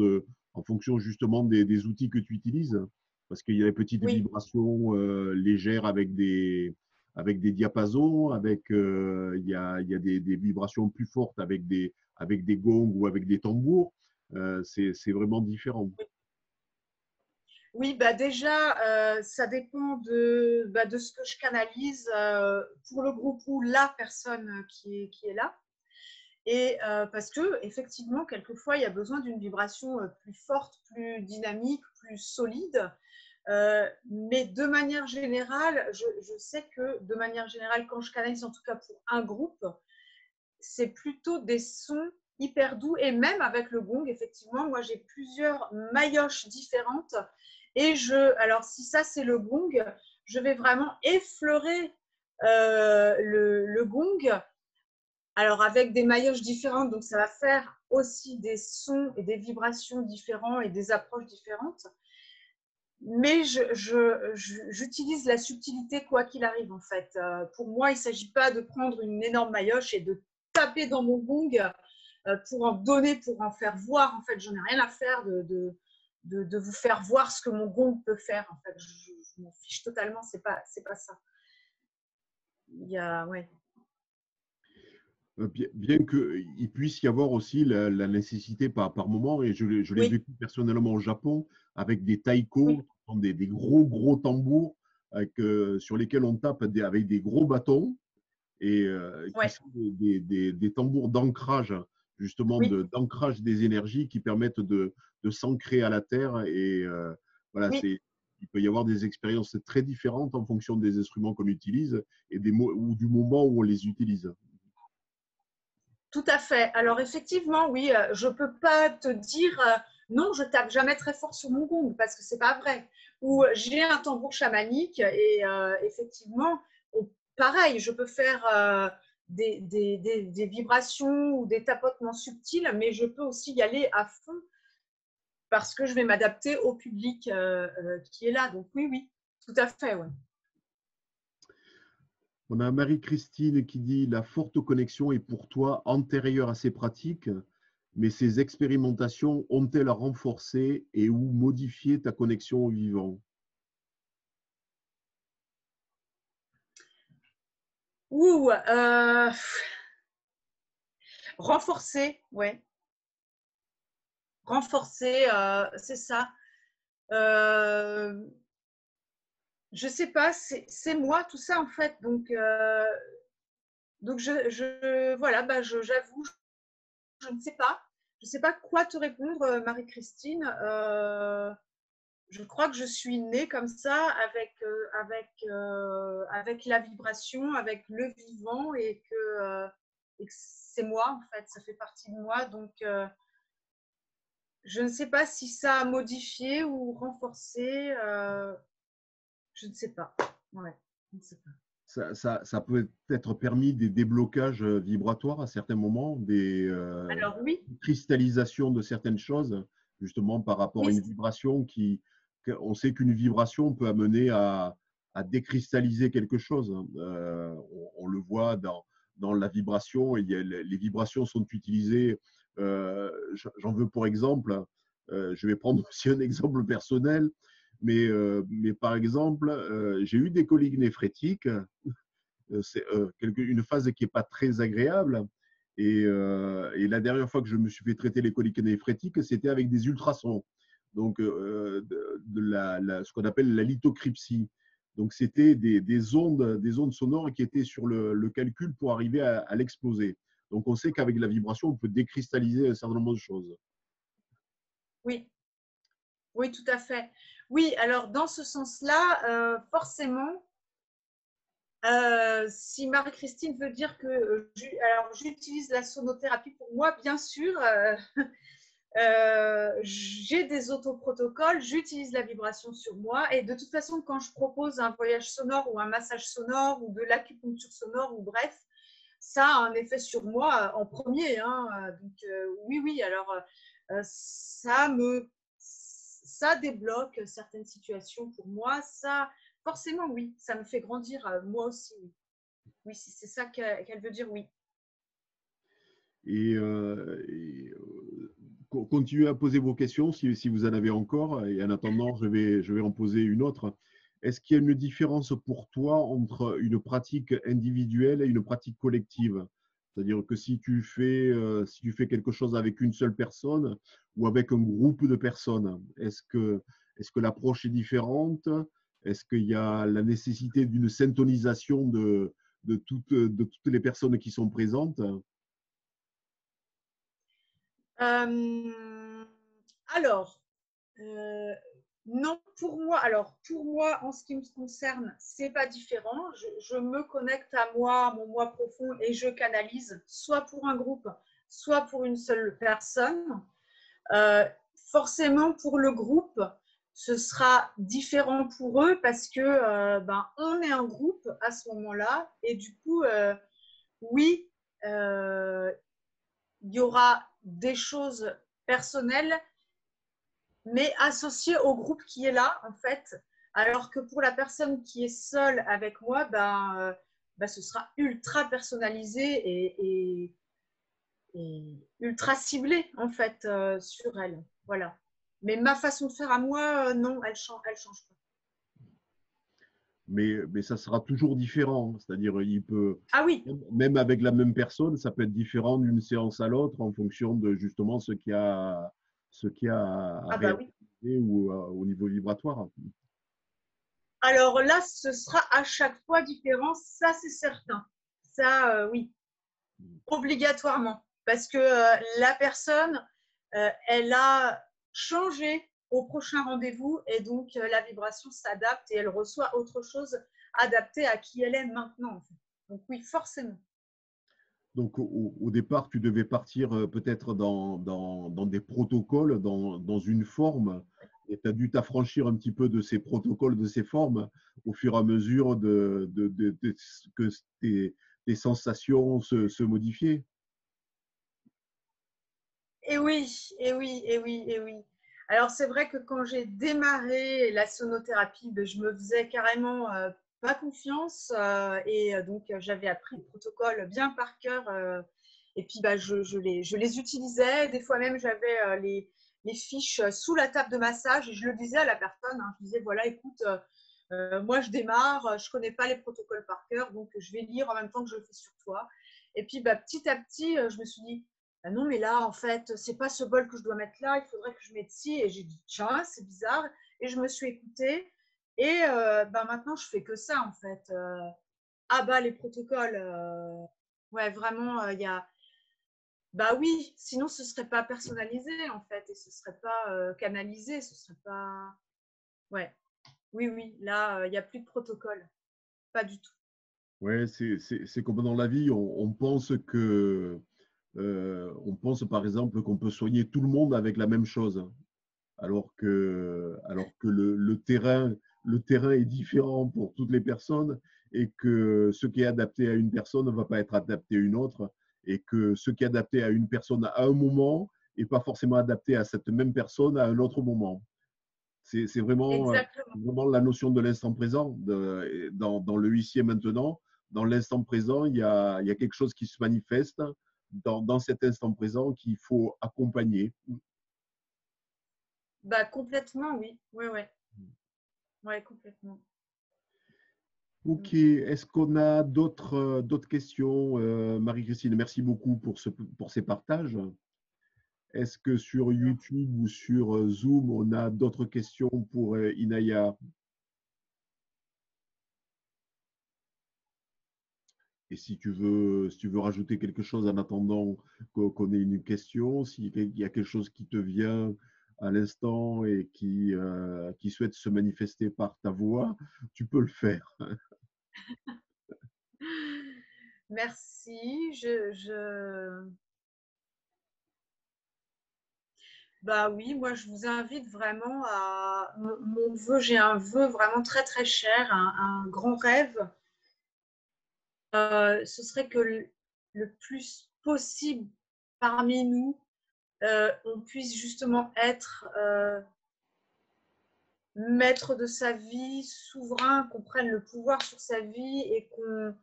A: justement des outils que tu utilises, parce qu'il y a des petites
B: Oui.
A: vibrations légères avec des diapasons, il y a des vibrations plus fortes avec des gongs ou avec des tambours. C'est vraiment différent.
B: Oui, bah déjà, ça dépend de ce que je canalise pour le groupe ou la personne qui est là. Et parce que effectivement, quelquefois, il y a besoin d'une vibration plus forte, plus dynamique, plus solide. Mais de manière générale, je sais que de manière générale, quand je canalise, en tout cas pour un groupe, c'est plutôt des sons hyper doux. Et même avec le gong, effectivement, moi j'ai plusieurs maillotches différentes. Et alors si ça c'est le gong, je vais vraiment effleurer le gong. Alors avec des maillotches différentes, donc ça va faire aussi des sons et des vibrations différents et des approches différentes. Mais j'utilise la subtilité quoi qu'il arrive en fait. Pour moi, il ne s'agit pas de prendre une énorme maillotche et de taper dans mon gong pour en donner, pour en faire voir. En fait, j'en ai rien à faire de vous faire voir ce que mon gong peut faire. En fait, je m'en fiche totalement. C'est pas ça. Ouais.
A: Bien qu'il puisse y avoir aussi la nécessité par moment, et je l'ai
B: Oui,
A: vécu personnellement au Japon, avec des
B: oui,
A: taiko, qui sont des gros tambours sur lesquels on tape avec des gros bâtons, et qui
B: ouais,
A: sont des tambours d'ancrage, justement
B: oui,
A: d'ancrage des énergies qui permettent de s'ancrer à la terre. Et voilà,
B: oui.
A: il peut y avoir des expériences très différentes en fonction des instruments qu'on utilise ou du moment où on les utilise.
B: Tout à fait. Alors effectivement, oui, je ne peux pas te dire non, je tape jamais très fort sur mon gong parce que c'est pas vrai. Ou j'ai un tambour chamanique et effectivement, pareil, je peux faire des vibrations ou des tapotements subtils, mais je peux aussi y aller à fond parce que je vais m'adapter au public qui est là. Donc oui, oui, tout à fait, ouais.
A: On a Marie-Christine qui dit: la forte connexion est pour toi antérieure à ces pratiques, mais ces expérimentations ont-elles renforcé et ou modifié ta connexion au vivant?
B: Ouh, renforcer, ouais. Renforcer, c'est ça. Euh, je sais pas, c'est moi tout ça en fait. Donc voilà, bah, j'avoue, je ne sais pas. Je ne sais pas quoi te répondre, Marie-Christine. Je crois que je suis née comme ça avec la vibration, avec le vivant et que c'est moi en fait, ça fait partie de moi. Donc je ne sais pas si ça a modifié ou renforcé. Je ne sais pas. Ouais, je ne sais pas.
A: Ça peut être permis des déblocages vibratoires à certains moments, des
B: Alors oui,
A: cristallisations de certaines choses, justement par rapport à
B: oui,
A: une vibration on sait qu'une vibration peut amener à décristalliser quelque chose. On le voit dans la vibration, les vibrations sont utilisées. J'en veux pour exemple, je vais prendre aussi un exemple personnel, mais par exemple, j'ai eu des coliques néphrétiques, c'est une phase qui n'est pas très agréable. Et la dernière fois que je me suis fait traiter les coliques néphrétiques, c'était avec des ultrasons. Donc, ce qu'on appelle la lithocrypsie. Donc, c'était des ondes sonores qui étaient sur le calcul pour arriver à l'exposer. Donc, on sait qu'avec la vibration, on peut décristalliser un certain nombre de choses.
B: Oui, oui, tout à fait. Oui, alors dans ce sens-là, forcément, si Marie-Christine veut dire que alors j'utilise la sonothérapie pour moi, bien sûr, j'ai des autoprotocoles, j'utilise la vibration sur moi et de toute façon, quand je propose un voyage sonore ou un massage sonore ou de l'acupuncture sonore ou bref, ça a un effet sur moi en premier. Hein. Donc oui, oui, alors ça débloque certaines situations pour moi. Ça, forcément, oui, ça me fait grandir moi aussi. Oui, oui si c'est ça qu'elle veut dire, oui.
A: Continuez à poser vos questions si vous en avez encore. Et en attendant, je vais en poser une autre. Est-ce qu'il y a une différence pour toi entre une pratique individuelle et une pratique collective? C'est-à-dire que si si tu fais quelque chose avec une seule personne ou avec un groupe de personnes, est-ce que l'approche est différente? Est-ce qu'il y a la nécessité d'une syntonisation de toutes les personnes qui sont présentes?
B: Euh, alors, non, pour moi, en ce qui me concerne, c'est pas différent. Je me connecte à moi, à mon moi profond, et je canalise, soit pour un groupe, soit pour une seule personne. Euh, Forcément, pour le groupe, ce sera différent pour eux parce que on est un groupe à ce moment-là, et du coup, oui, il y aura des choses personnelles mais associé au groupe qui est là, en fait. Alors que pour la personne qui est seule avec moi, ce sera ultra personnalisé et ultra ciblé, en fait, sur elle. Voilà. Mais ma façon de faire à moi, non, elle change pas.
A: Mais ça sera toujours différent. C'est-à-dire,
B: Ah oui,
A: même avec la même personne, ça peut être différent d'une séance à l'autre en fonction de justement ce qui a à
B: ah bah oui.
A: réaliser ou au niveau vibratoire.
B: Alors là, ce sera à chaque fois différent, ça c'est certain. Ça, oui, obligatoirement. Parce que la personne, elle a changé au prochain rendez-vous et donc la vibration s'adapte et elle reçoit autre chose adaptée à qui elle est maintenant. En fait. Donc oui, forcément.
A: Donc, au départ, tu devais partir peut-être dans des protocoles, dans une forme, et tu as dû t'affranchir un petit peu de ces protocoles, de ces formes, au fur et à mesure que tes sensations se modifiaient.
B: Et oui, et oui, et oui, et oui. Alors c'est vrai que quand j'ai démarré la sonothérapie, je me faisais carrément pas confiance et donc j'avais appris le protocole bien par cœur et puis je les utilisais. Des fois même j'avais les fiches sous la table de massage et je le disais à la personne. Hein, je disais voilà, écoute, moi je démarre, je connais pas les protocoles par cœur, donc je vais lire en même temps que je le fais sur toi. Et puis petit à petit, je me suis dit ah non, mais là, en fait, c'est pas ce bol que je dois mettre là, il faudrait que je mette ci. Et j'ai dit, tiens, c'est bizarre. Et je me suis écoutée. Et maintenant, je fais que ça, en fait. Ah bah, les protocoles, ouais, vraiment, il y a. Bah oui, sinon ce serait pas personnalisé, en fait, et ce serait pas canalisé, ce serait pas. Ouais, oui, oui, là, il n'y a plus de protocole. Pas du tout.
A: Ouais, c'est comme dans la vie, on pense on pense par exemple qu'on peut soigner tout le monde avec la même chose, alors que le terrain est différent pour toutes les personnes et que ce qui est adapté à une personne ne va pas être adapté à une autre et que ce qui est adapté à une personne à un moment n'est pas forcément adapté à cette même personne à un autre moment. C'est
B: Exactement.
A: vraiment la notion de l'instant présent. Dans le ici et maintenant, dans l'instant présent, il y a quelque chose qui se manifeste dans cet instant présent qu'il faut accompagner.
B: Bah complètement, oui. Ouais, ouais. Ouais, complètement.
A: Ok, est-ce qu'on a d'autres questions? Marie-Christine, merci beaucoup pour ces partages. Est-ce que sur YouTube ou sur Zoom, on a d'autres questions pour Inaya? si tu veux rajouter quelque chose en attendant qu'on ait une question, s'il y a quelque chose qui te vient à l'instant et qui souhaite se manifester par ta voix, tu peux le faire.
B: Merci. Bah oui, moi je vous invite vraiment à mon vœu, j'ai un vœu vraiment très très cher, un grand rêve. Ce serait que le plus possible parmi nous, on puisse justement être maître de sa vie, souverain, qu'on prenne le pouvoir sur sa vie et qu'on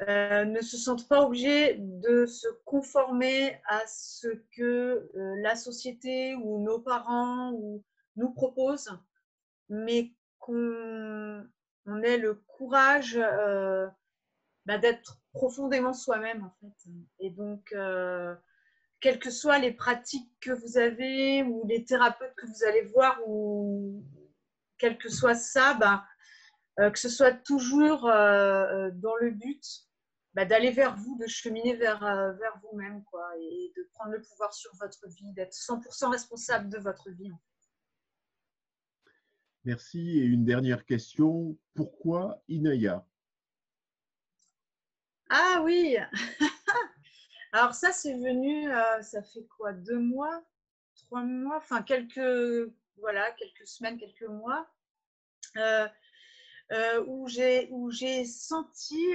B: ne se sente pas obligé de se conformer à ce que la société ou nos parents ou nous proposent, mais qu'on ait le courage d'être profondément soi-même en fait. Et donc, quelles que soient les pratiques que vous avez ou les thérapeutes que vous allez voir ou quel que soit ça, que ce soit toujours dans le but d'aller vers vous, de cheminer vers vous-même, quoi, et de prendre le pouvoir sur votre vie, d'être 100% responsable de votre vie.
A: Merci. Et une dernière question. Pourquoi Inaya?
B: Ah oui, alors ça c'est venu, ça fait quoi, 2 mois, 3 mois, enfin quelques semaines, quelques mois, euh, où j'ai senti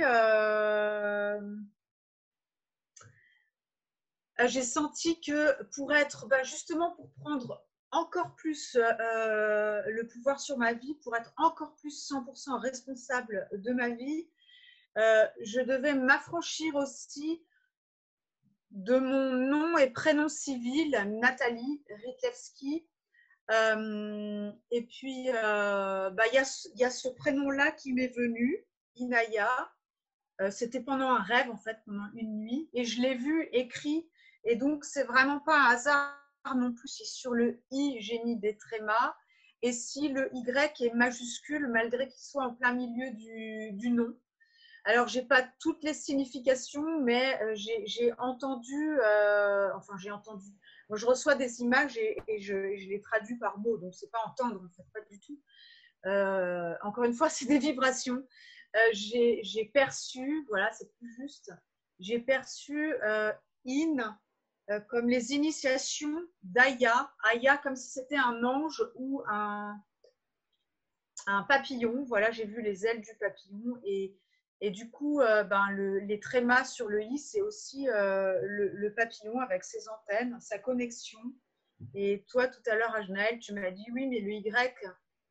B: que pour être, justement pour prendre encore plus le pouvoir sur ma vie, pour être encore plus 100% responsable de ma vie, je devais m'affranchir aussi de mon nom et prénom civil, Nathalie Ritlewski. Et puis, y a ce prénom-là qui m'est venu, Inaya. C'était pendant un rêve, en fait, pendant une nuit. Et je l'ai vu écrit. Et donc, c'est vraiment pas un hasard non plus. Si sur le I, j'ai mis des trémas. Et si le Y est majuscule, malgré qu'il soit en plein milieu du nom. Alors, j'ai pas toutes les significations, mais j'ai entendu, j'ai entendu. Moi, je reçois des images et je les traduis par mots, donc c'est pas entendre, en fait, pas du tout. Encore une fois, c'est des vibrations. J'ai perçu, voilà, c'est plus juste, j'ai perçu in comme les initiations d'Aya, Aya comme si c'était un ange ou un papillon. Voilà, j'ai vu les ailes du papillon et du coup, les trémas sur le i, c'est aussi le papillon avec ses antennes, sa connexion. Et toi, tout à l'heure, Ajnaël, tu m'as dit oui, mais le Y,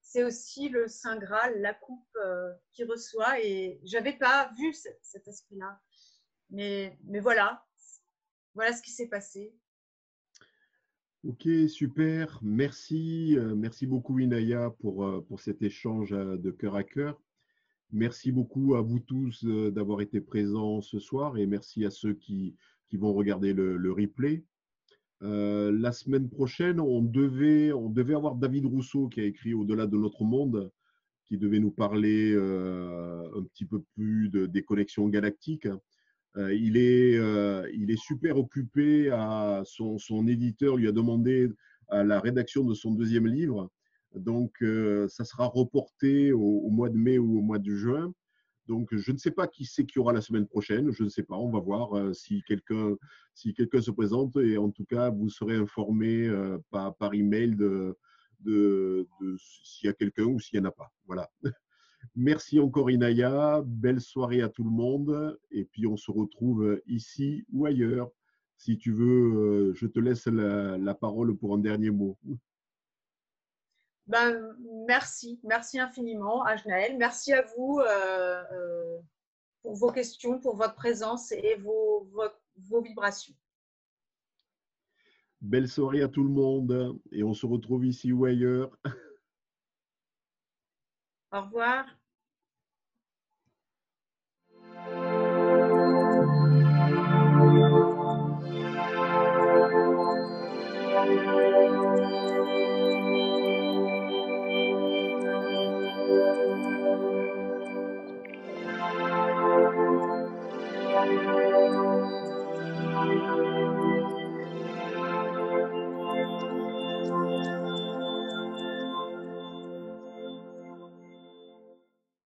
B: c'est aussi le Saint Graal, la coupe qui reçoit. Et je n'avais pas vu cet aspect-là. Mais voilà, voilà ce qui s'est passé.
A: Ok, super. Merci. Merci beaucoup, Inaya, pour cet échange de cœur à cœur. Merci beaucoup à vous tous d'avoir été présents ce soir et merci à ceux qui vont regarder le replay. La semaine prochaine, on devait avoir David Rousseau qui a écrit Au-delà de notre monde, qui devait nous parler un petit peu plus des connexions galactiques. Il est super occupé. Son éditeur lui a demandé à la rédaction de son deuxième livre. Donc, ça sera reporté au mois de mai ou au mois de juin. Donc, je ne sais pas qui c'est qui aura la semaine prochaine. Je ne sais pas. On va voir si quelqu'un se présente. Et en tout cas, vous serez informé par email de s'il y a quelqu'un ou s'il n'y en a pas. Voilà. Merci encore Inaya, belle soirée à tout le monde et puis on se retrouve ici ou ailleurs. Si tu veux, je te laisse la parole pour un dernier mot.
B: Merci infiniment, Ajnaël. Merci à vous pour vos questions, pour votre présence et vos vibrations.
A: Belle soirée à tout le monde et on se retrouve ici ou ailleurs.
B: Au revoir. Merci.